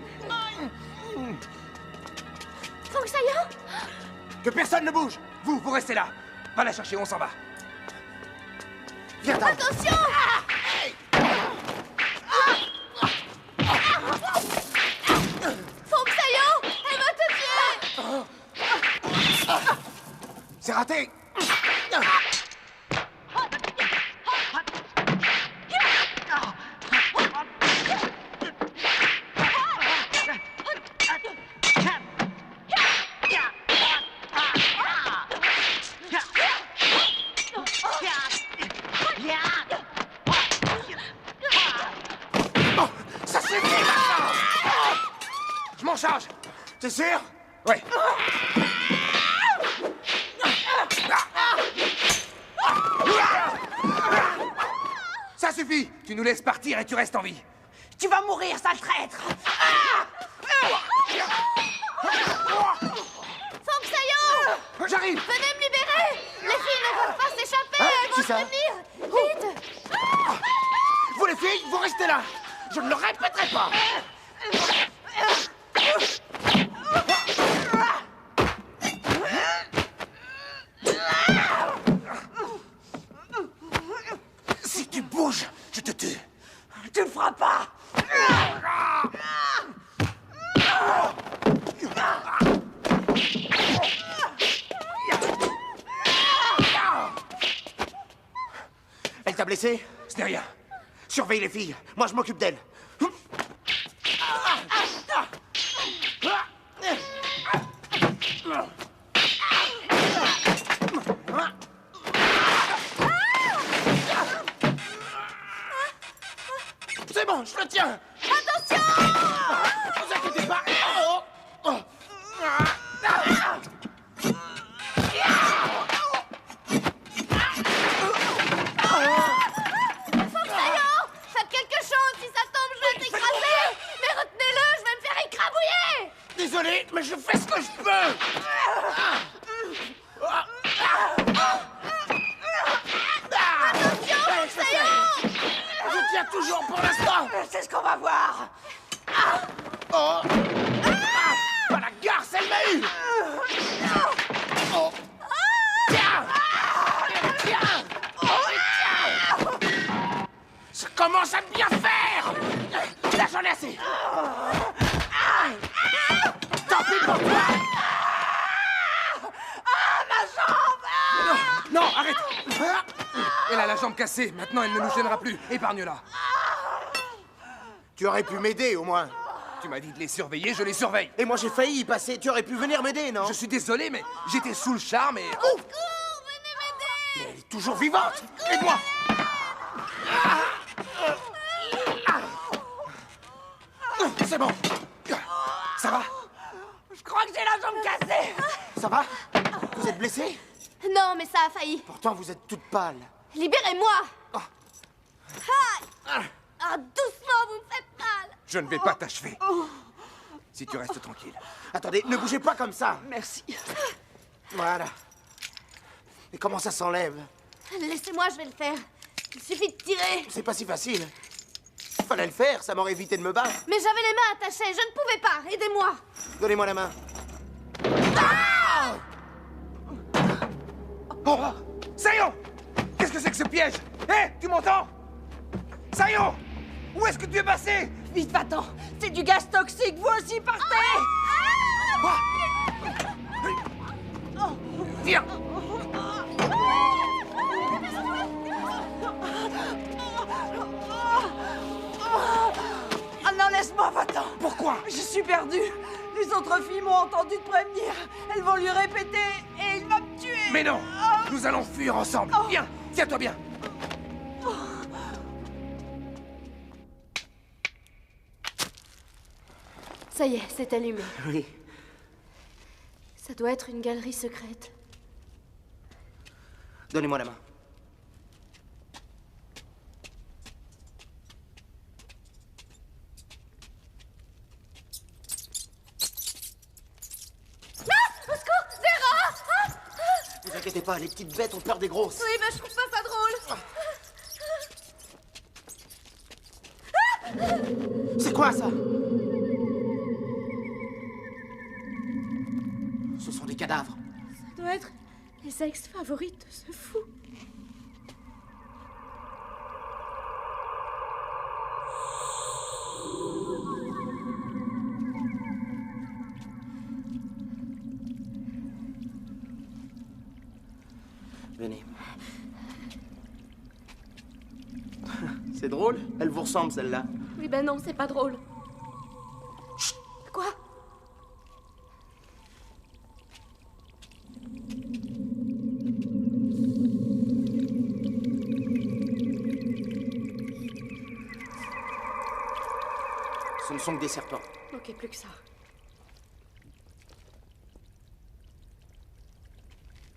Fong Sayan? Que personne ne bouge! Vous restez là! Va la chercher, on s'en va! Viens, Tao! Attention! Fong Sayan! Elle va te tuer! C'est raté! Ça suffit maintenant! Je m'en charge! T'es sûr? Ouais. Ça suffit! Tu nous laisses partir et tu restes en vie. Tu vas mourir, sale traître! Fong Sayan! J'arrive! Venez me libérer! Les filles ne peuvent pas s'échapper! Elles Qui vont ça? prévenir! Vite! Vous les filles, vous restez là. Je ne le répéterai pas. Si tu bouges, je te tue. Tu le feras pas! Elle t'a blessé? Ce n'est rien. Surveille les filles. Moi, je m'occupe d'elles. C'est bon, je le tiens. Attention! Ne vous inquiétez pas. Oh, oh. Fong Sayan! Faites quelque chose! Si ça tombe, je vais t'écraser! Mais retenez-le, je vais me faire écrabouiller! Désolé, mais je fais ce que je peux. Attention, Fong Sayan! Je tiens toujours pour l'instant. C'est ce qu'on va voir! Oh. Pas la garce, elle m'a eu. Oh. Tiens. Tiens. Ça commence à bien faire. Là, j'en ai assez. Tant pis pour toi. Ma jambe! Non, arrête! Elle a la jambe cassée, maintenant elle ne nous gênera plus. Épargne-la. Tu aurais pu m'aider, au moins. Tu m'as dit de les surveiller, je les surveille. Et moi, j'ai failli y passer. Tu aurais pu venir m'aider, non? Je suis désolé, mais j'étais sous le charme et... Au secours! Venez m'aider! Elle est toujours vivante. Aide-moi. c'est bon. Ça va? Je crois que j'ai la jambe cassée. Ça va? Vous êtes blessé? Non, mais ça a failli. Pourtant, vous êtes toute pâle. Libérez-moi. Ah, doucement, vous me faites mal. Je ne vais pas t'achever. Si tu restes tranquille. Attendez, ne bougez pas comme ça. Merci. Voilà. Et comment ça s'enlève? Laissez-moi, je vais le faire. Il suffit de tirer. C'est pas si facile. Fallait le faire, ça m'aurait évité de me battre. Mais j'avais les mains attachées, je ne pouvais pas. Aidez-moi. Donnez-moi la main. Oh, Sayon! Qu'est-ce que c'est que ce piège? Hé, tu m'entends? Sayon! Où est-ce que tu es passé? Vite, va-t'en. C'est du gaz toxique, vous aussi partez. Viens! Ah non, laisse-moi, va-t'en. Pourquoi? Je suis perdue. Les autres filles m'ont entendu te prévenir. Elles vont lui répéter et il va me tuer. Mais non! Nous allons fuir ensemble. Viens, tiens-toi bien. Ça y est, c'est allumé. Oui. Ça doit être une galerie secrète. Donnez-moi la main. Vous inquiétez pas, les petites bêtes ont peur des grosses. Oui, mais je trouve pas ça drôle. C'est quoi ça? Ce sont des cadavres. Ça doit être les ex-favorites de ce fou. Venez. C'est drôle? Elle vous ressemble, celle-là. Oui, ben non, c'est pas drôle. Chut. Quoi? Ce ne sont que des serpents. Ok, plus que ça.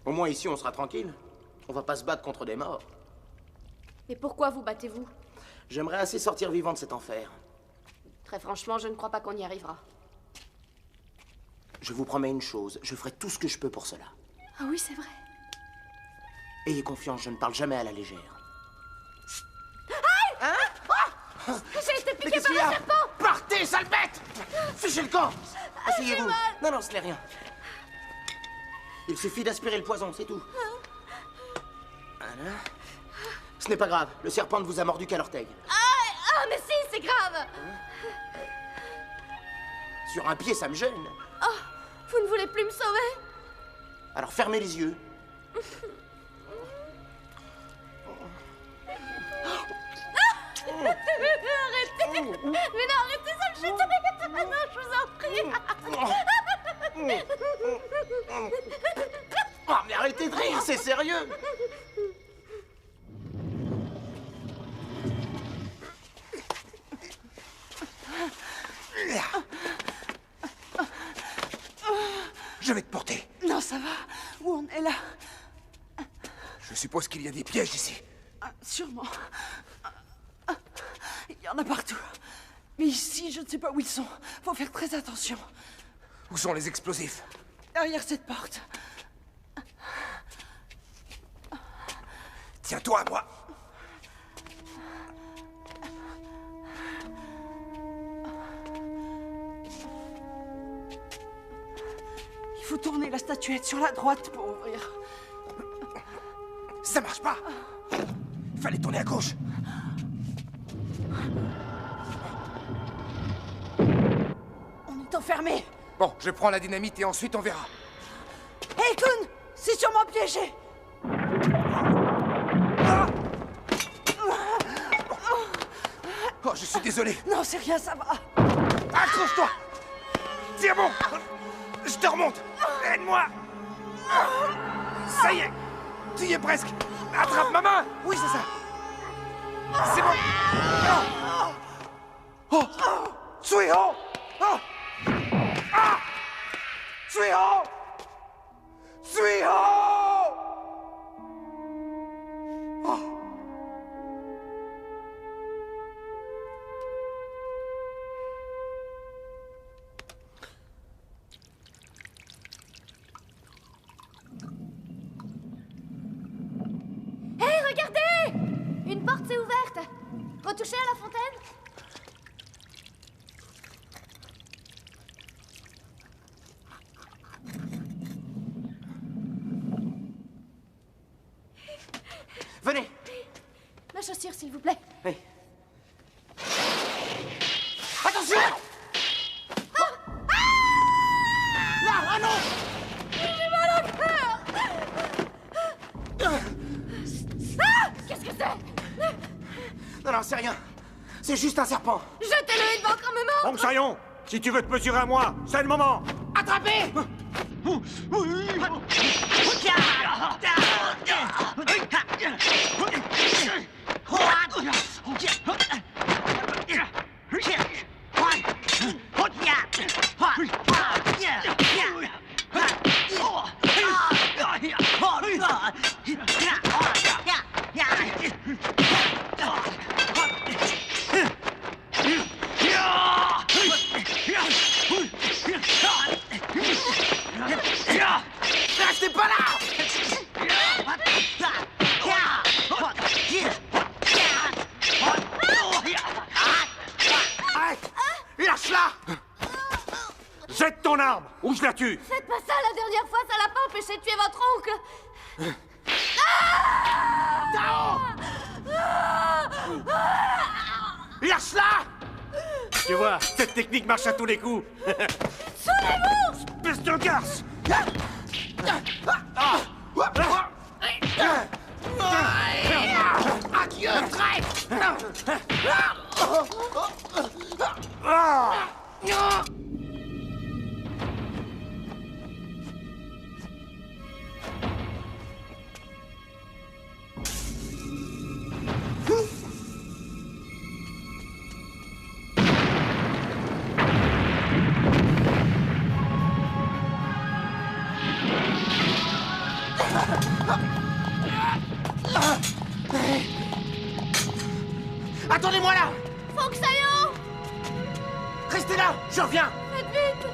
Au moins ici, on sera tranquille. On va pas se battre contre des morts. Mais pourquoi vous battez-vous? J'aimerais assez sortir vivant de cet enfer. Très franchement, je ne crois pas qu'on y arrivera. Je vous promets une chose, je ferai tout ce que je peux pour cela. Ah oui, c'est vrai. Ayez confiance, je ne parle jamais à la légère. Aïe! Hein? Oh! J'ai été piqué par un serpent! Partez, sale bête! Fichez le camp! Asseyez-vous. Non, ce n'est rien. Il suffit d'aspirer le poison, c'est tout. Voilà. Ce n'est pas grave, le serpent ne vous a mordu qu'à l'orteil. Ah, mais si, c'est grave! Sur un pied, ça me gêne. Oh, vous ne voulez plus me sauver? Alors fermez les yeux. Arrêtez! Mais non, arrêtez ça, je vous en prie! Oh, mais arrêtez de rire, c'est sérieux! Je vais te porter. Non, ça va. Où on est là? Je suppose qu'il y a des pièges ici. Sûrement. Il y en a partout. Mais ici, je ne sais pas où ils sont. Faut faire très attention. Où sont les explosifs? Derrière cette porte. Tiens-toi à moi. Il faut tourner la statuette sur la droite pour ouvrir. Ça marche pas. Fallait tourner à gauche. On est enfermé. Bon, je prends la dynamite et ensuite on verra. Hé, Kun! C'est sûrement piégé. Oh, je suis désolé. Non, c'est rien, ça va. Accroche-toi. Tiens bon. Je te remonte. Aide-moi. Ça y est. Tu y es presque. Attrape ma main. Oui, c'est ça. C'est bon. Oh. Suiho! Ah! Ah! Suiho! Suiho! Oh. Hé, regardez! Une porte s'est ouverte. Retouchez à la fontaine? Venez. Ma chaussure, s'il vous plaît. Oui. Attention! Là, ah non! J'ai mal au cœur! Ah! Qu'est-ce que c'est? Non, non, c'est rien. C'est juste un serpent. Jetez-le, il va encore me mordre! Bon, Sayon, si tu veux te mesurer à moi, c'est le moment. Attrapez! Restez pas là! Arrête! Lâche-la! Jette ton arme, ou je la tue. Faites pas ça, la dernière fois, ça l'a pas empêché de tuer votre oncle! Lâche-la! Tu vois, cette technique marche à tous les coups. Sauvez-vous! Espèce de garce! Adieu, traître! Attendez-moi là! Faut que Sayon! Restez là, je reviens! Faites vite!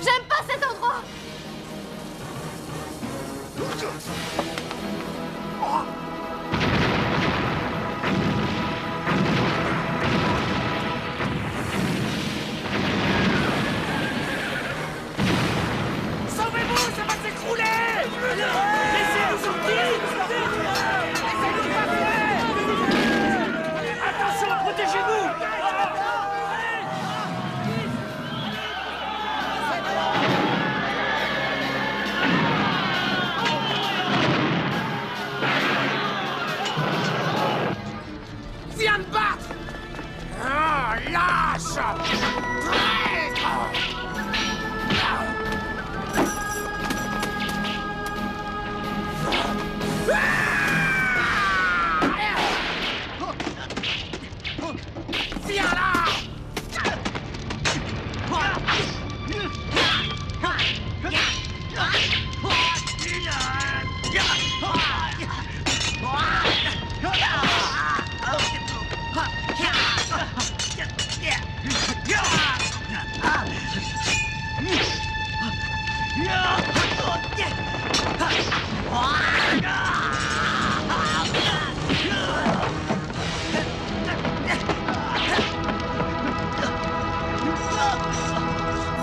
J'aime pas cet endroit! Sauvez-vous, ça va s'écrouler! Laissez-nous sortir! Laissez-nous passer! Attention, protégez-vous! Viens me battre! Ah, lâche! Traître! Viens là!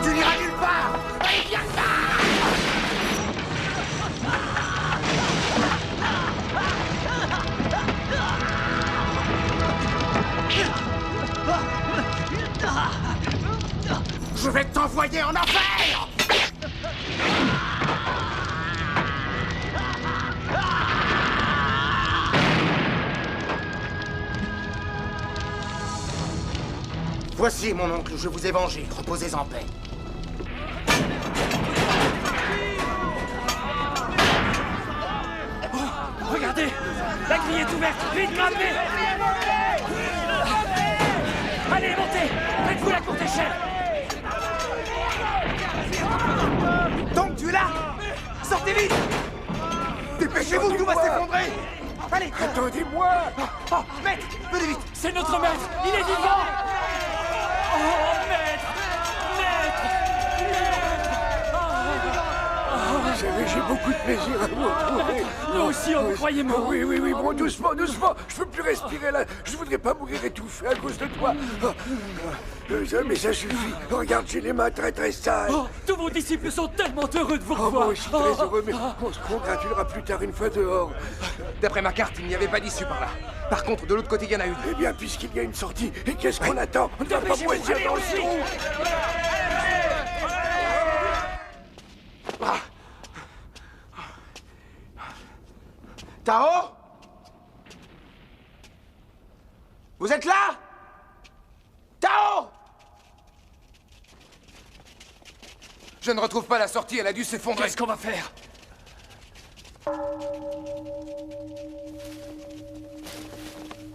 Tu n'iras nulle part! Allez, viens là! Je vais t'envoyer en enfer! Voici, mon oncle, je vous ai vengé. Reposez en paix. Oh, regardez! La grille est ouverte! Vite, grimpez! Allez, montez! Faites-vous la courte échelle! Donc tu es là! Sortez vite! Dépêchez-vous, tout va s'effondrer! Allez! Attendez-moi! Maître! Venez vite! C'est notre maître! Il est vivant! Oh, maître! Vous savez, j'ai beaucoup de plaisir à vous retrouver. Nous aussi, on croyez-moi. Oui, bon, doucement. Je peux plus respirer là. Je voudrais pas mourir étouffé à cause de toi. Mais ça suffit. Regarde, j'ai les mains très sales. Oh, tous vos disciples sont tellement heureux de vous revoir. Moi aussi très heureux, mais on se congratulera plus tard une fois dehors. D'après ma carte, il n'y avait pas d'issue par là. Par contre, de l'autre côté, il y en a une. Eh bien, puisqu'il y a une sortie, et qu'est-ce qu'on attend? On ne va pas moisir dans le trou. Tao? Vous êtes là? Tao? Je ne retrouve pas la sortie, elle a dû s'effondrer. Qu'est-ce qu'on va faire?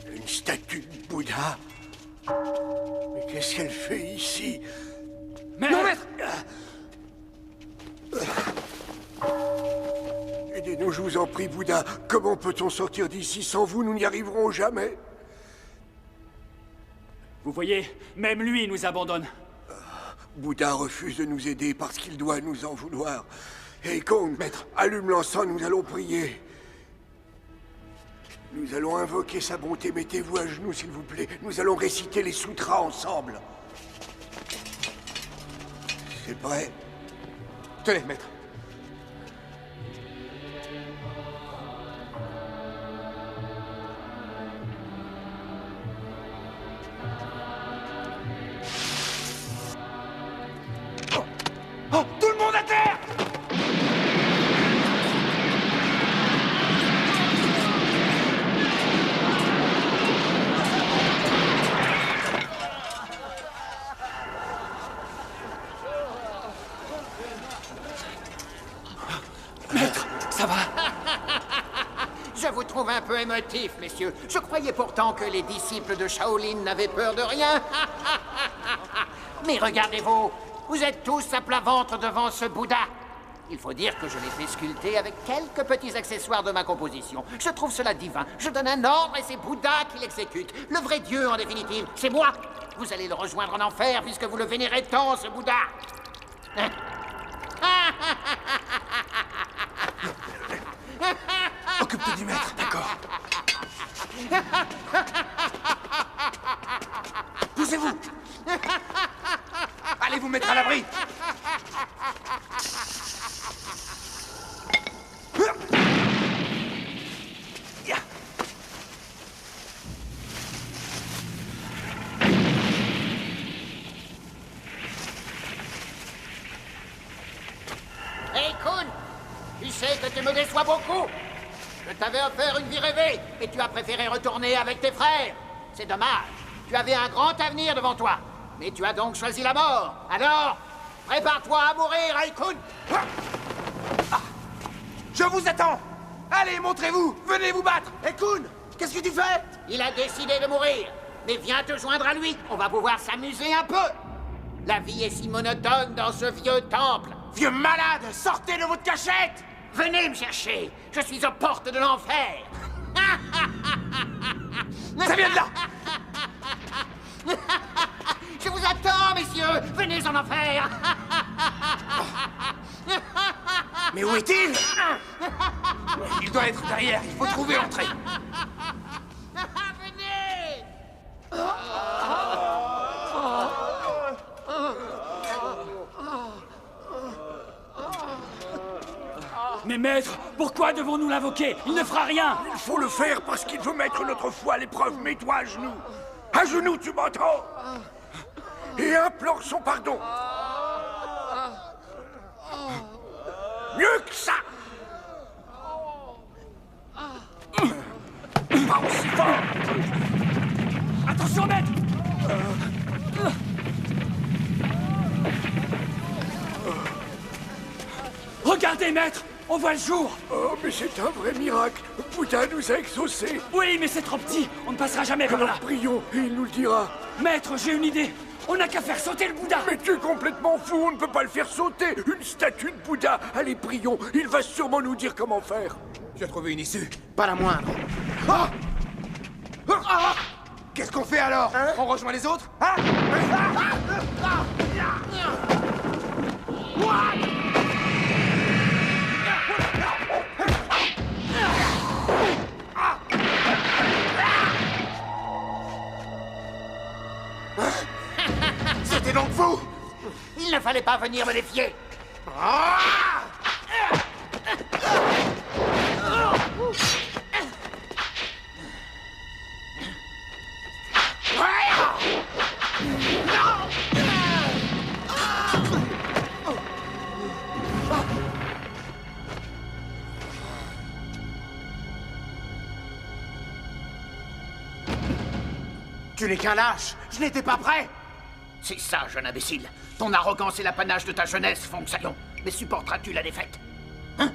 Une statue de Bouddha? Mais qu'est-ce qu'elle fait ici? Non, maître! Aidez-nous, je vous en prie, Bouddha. Comment peut-on sortir d'ici? Sans vous, nous n'y arriverons jamais. Vous voyez, même lui nous abandonne. Bouddha refuse de nous aider parce qu'il doit nous en vouloir. Hey, Kong, maître, allume l'encens, nous allons prier. Nous allons invoquer sa bonté. Mettez-vous à genoux, s'il vous plaît. Nous allons réciter les sutras ensemble. C'est prêt? Tenez, maître. Oh, tout le monde à terre! Maître, ça va? Je vous trouve un peu émotif, messieurs. Je croyais pourtant que les disciples de Shaolin n'avaient peur de rien. Mais regardez-vous, vous êtes tous à plat ventre devant ce Bouddha. Il faut dire que je l'ai fait sculpter avec quelques petits accessoires de ma composition. Je trouve cela divin. Je donne un ordre et c'est Bouddha qui l'exécute. Le vrai Dieu, en définitive, c'est moi. Vous allez le rejoindre en enfer puisque vous le vénérez tant, ce Bouddha. Occupe-toi du maître, d'accord. Poussez-vous. Allez vous mettre à l'abri. Hey, Kun, tu sais que tu me déçois beaucoup. Je t'avais offert une vie rêvée, mais tu as préféré retourner avec tes frères. C'est dommage. Tu avais un grand avenir devant toi. Mais tu as donc choisi la mort. Alors, prépare-toi à mourir, Raikun. Je vous attends. Allez, montrez-vous. Venez vous battre. Hey, Kun, qu'est-ce que tu fais? Il a décidé de mourir. Mais viens te joindre à lui. On va pouvoir s'amuser un peu. La vie est si monotone dans ce vieux temple. Vieux malade, sortez de votre cachette. Venez me chercher. Je suis aux portes de l'enfer. Ça vient de là. Je vous attends, messieurs. Venez en enfer. Mais où est-il? Il doit être derrière. Il faut trouver l'entrée. Venez. Mais maître, pourquoi devons-nous l'invoquer? Il ne fera rien. Il faut le faire parce qu'il veut mettre notre foi à l'épreuve. Mets-toi à genoux. À genoux, tu m'entends? Et implore son pardon. Mieux que ça. Pas aussi fort. Attention, maître. Regardez, maître. On voit le jour. Oh, mais c'est un vrai miracle. Bouddha nous a exaucés. Oui, mais c'est trop petit. On ne passera jamais par là. Alors prions et il nous le dira. Maître, j'ai une idée. On n'a qu'à faire sauter le Bouddha. Mais tu es complètement fou, on ne peut pas le faire sauter. Une statue de Bouddha. Allez, prions, il va sûrement nous dire comment faire. Tu as trouvé une issue? Pas la moindre. Ah! Ah! Qu'est-ce qu'on fait alors? Hein? On rejoint les autres? Hein? C'était donc vous? Il ne fallait pas venir me défier. Tu n'es qu'un lâche. Je n'étais pas prêt. C'est ça, jeune imbécile. Ton arrogance est l'apanage de ta jeunesse, Fong-Sayon. Mais supporteras-tu la défaite? Hein?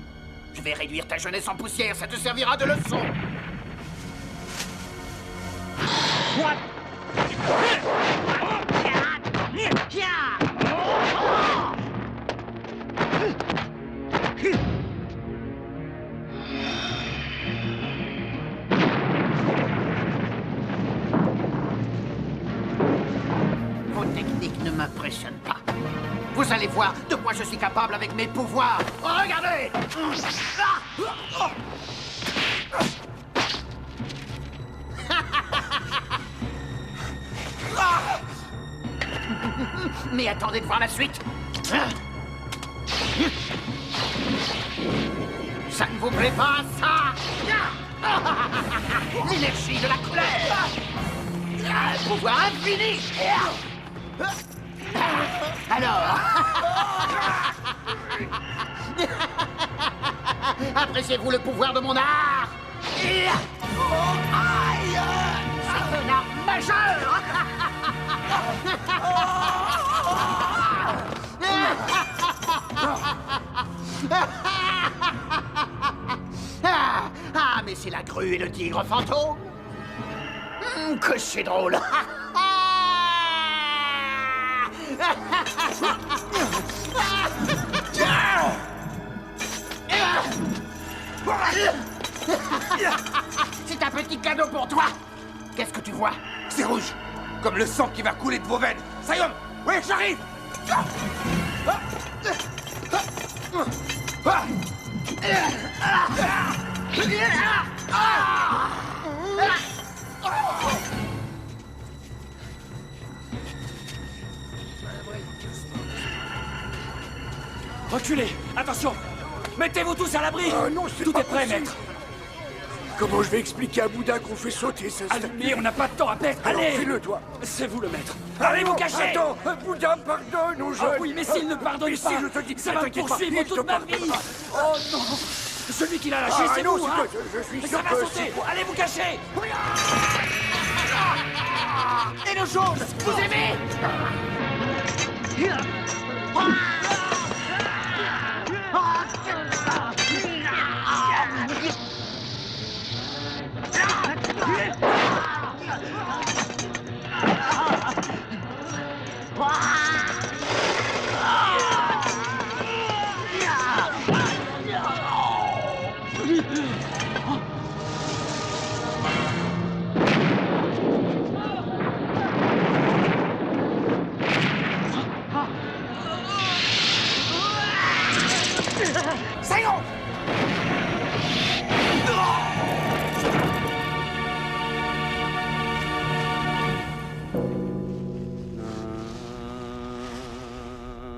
Je vais réduire ta jeunesse en poussière, ça te servira de leçon. Vos techniques ne m'impressionnent pas. Vous allez voir de quoi je suis capable avec mes pouvoirs. Regardez! Mais attendez de voir la suite. Ça ne vous plaît pas, ça? L'énergie de la colère. Un pouvoir infini. Alors? Appréciez-vous le pouvoir de mon art? C'est un art majeur. Ah, mais c'est la grue et le tigre fantôme. Que c'est drôle. C'est un petit cadeau pour toi. Qu'est-ce que tu vois? C'est rouge, comme le sang qui va couler de vos veines. Sayon! Oui, j'arrive! Reculez! Attention! Mettez-vous tous à l'abri! Non, c'est Tout pas est prêt, possible. maître! Comment je vais expliquer à Bouddha qu'on fait sauter cette statue? Allez, on n'a pas de temps à perdre! Alors, Allez! fais-le, toi. C'est vous le maître! Ah Allez non, vous cacher! Attends, Bouddha, pardonne aux jeunes. Ah oui, mais s'il ne pardonne Mais pas, si, je te dis, ça va me t'inquiète pas, poursuivre il te toute ma pardonne vie! pas. Oh non! Celui qui l'a lâché, Ah c'est non, vous, c'est hein! toi, je suis Ça sûr va que sauter! c'est toi. Allez vous cacher! Et nos choses, vous aimez? Sayon!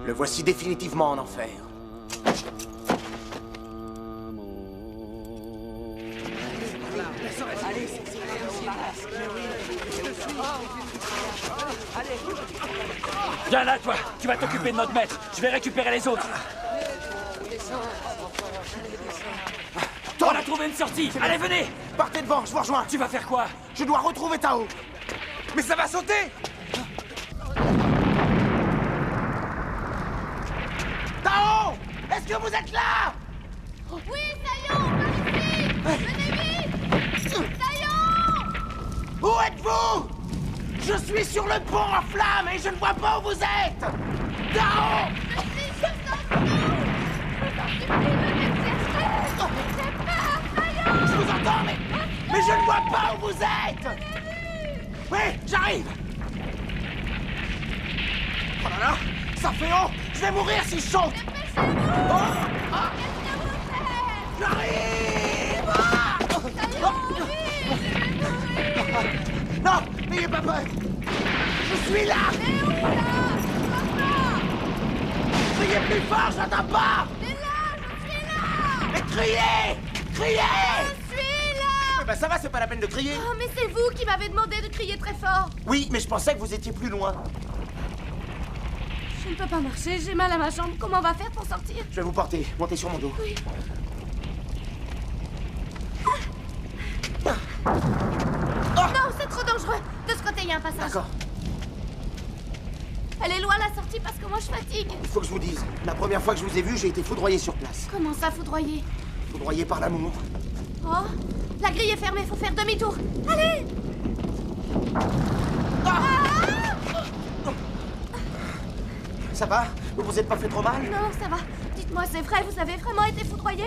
Le voici définitivement en enfer. Viens là, toi! Tu vas t'occuper de notre maître! Je vais récupérer les autres! On a trouvé une sortie! Allez, venez! Partez devant, je vous rejoins. Tu vas faire quoi? Je dois retrouver Tao. Mais ça va sauter! Tao! Est-ce que vous êtes là? Oui, Sayon, par ici! Venez vite! Sayon! Où êtes-vous? Je suis sur le pont en flammes et je ne vois pas où vous êtes. Tao! Je vous entends, mais je ne vois pas où vous êtes. Oui, j'arrive. Oh là là, ça fait haut. Je vais mourir si je saute. J'arrive. Non, n'ayez pas peur. Je suis là. Criez plus fort, j'entends pas. Mais là, je suis là. Mais criez. Criez. Je suis là. Ben ça va, c'est pas la peine de crier. Oh, mais c'est vous qui m'avez demandé de crier très fort. Oui, mais je pensais que vous étiez plus loin. Je ne peux pas marcher, j'ai mal à ma jambe. Comment on va faire pour sortir? Je vais vous porter. Montez sur mon dos. Oui. Non, c'est trop dangereux. De ce côté, il y a un passage. D'accord. Elle est loin la sortie parce que moi je fatigue. Il faut que je vous dise, la première fois que je vous ai vu, j'ai été foudroyé sur place. Comment ça, foudroyer? Foudroyé par l'amour. Oh, la grille est fermée, faut faire demi-tour. Allez! Ça va? Vous vous êtes pas fait trop mal? Non, ça va. Dites-moi, c'est vrai, vous avez vraiment été foudroyé?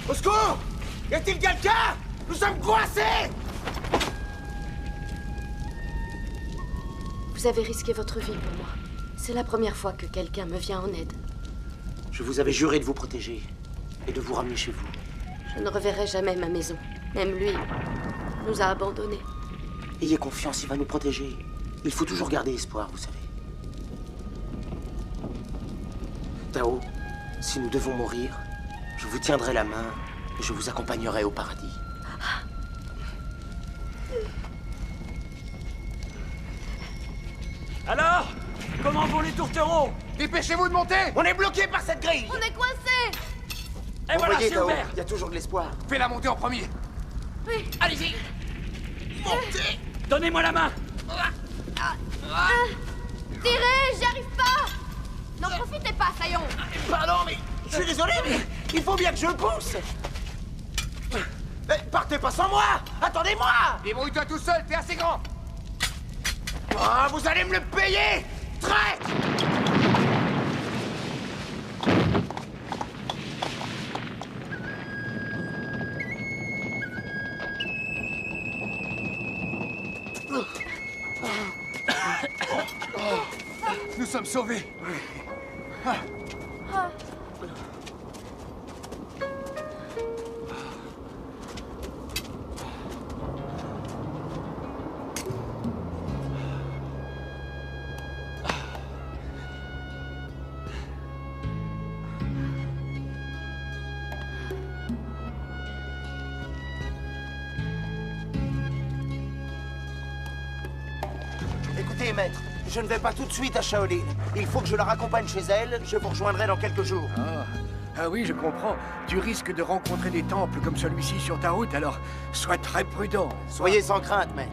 Au secours! Y a-t-il quelqu'un? Nous sommes coincés! Vous avez risqué votre vie pour moi. C'est la première fois que quelqu'un me vient en aide. Je vous avais juré de vous protéger et de vous ramener chez vous. Je ne reverrai jamais ma maison. Même lui nous a abandonnés. Ayez confiance, il va nous protéger. Il faut toujours garder espoir, vous savez. Tao, si nous devons mourir, je vous tiendrai la main et je vous accompagnerai au paradis. Alors, comment vont les tourtereaux? Dépêchez-vous de monter! On est bloqué par cette grille! On est coincés! Et voilà, Voyez, c'est Tao, ouvert! il y a toujours de l'espoir. Fais-la monter en premier! Oui. Allez-y! Montez! Donnez-moi la main! Tirez, j'y arrive pas! N'en profitez pas, Sayon! Pardon, mais je suis désolé, mais il faut bien que je le pousse! Partez pas sans moi! Attendez-moi! Débrouille-toi tout seul, t'es assez grand! Oh, vous allez me le payer! Traître! Nous sommes sauvés! Écoutez, maître, je ne vais pas tout de suite à Shaolin. Il faut que je la raccompagne chez elle. Je vous rejoindrai dans quelques jours. Ah oui, je comprends. Tu risques de rencontrer des temples comme celui-ci sur ta route, alors sois très prudent. Soyez sans crainte, maître.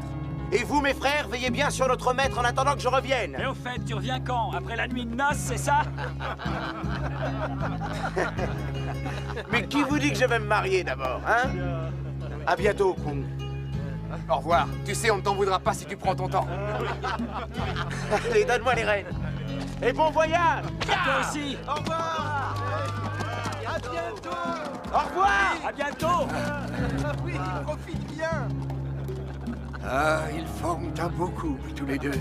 Et vous, mes frères, veillez bien sur notre maître en attendant que je revienne. Et au fait, tu reviens quand? Après la nuit de noces, c'est ça? Mais qui vous dit que je vais me marier d'abord, hein? À bientôt, Kung. Au revoir. Tu sais, on ne t'en voudra pas si tu prends ton temps. Allez, donne-moi les rênes. Et bon voyage! Toi aussi! Au revoir! À bientôt! Au revoir! À bientôt! Oui, profite bien! Ah, ils forment un beau couple, tous les deux.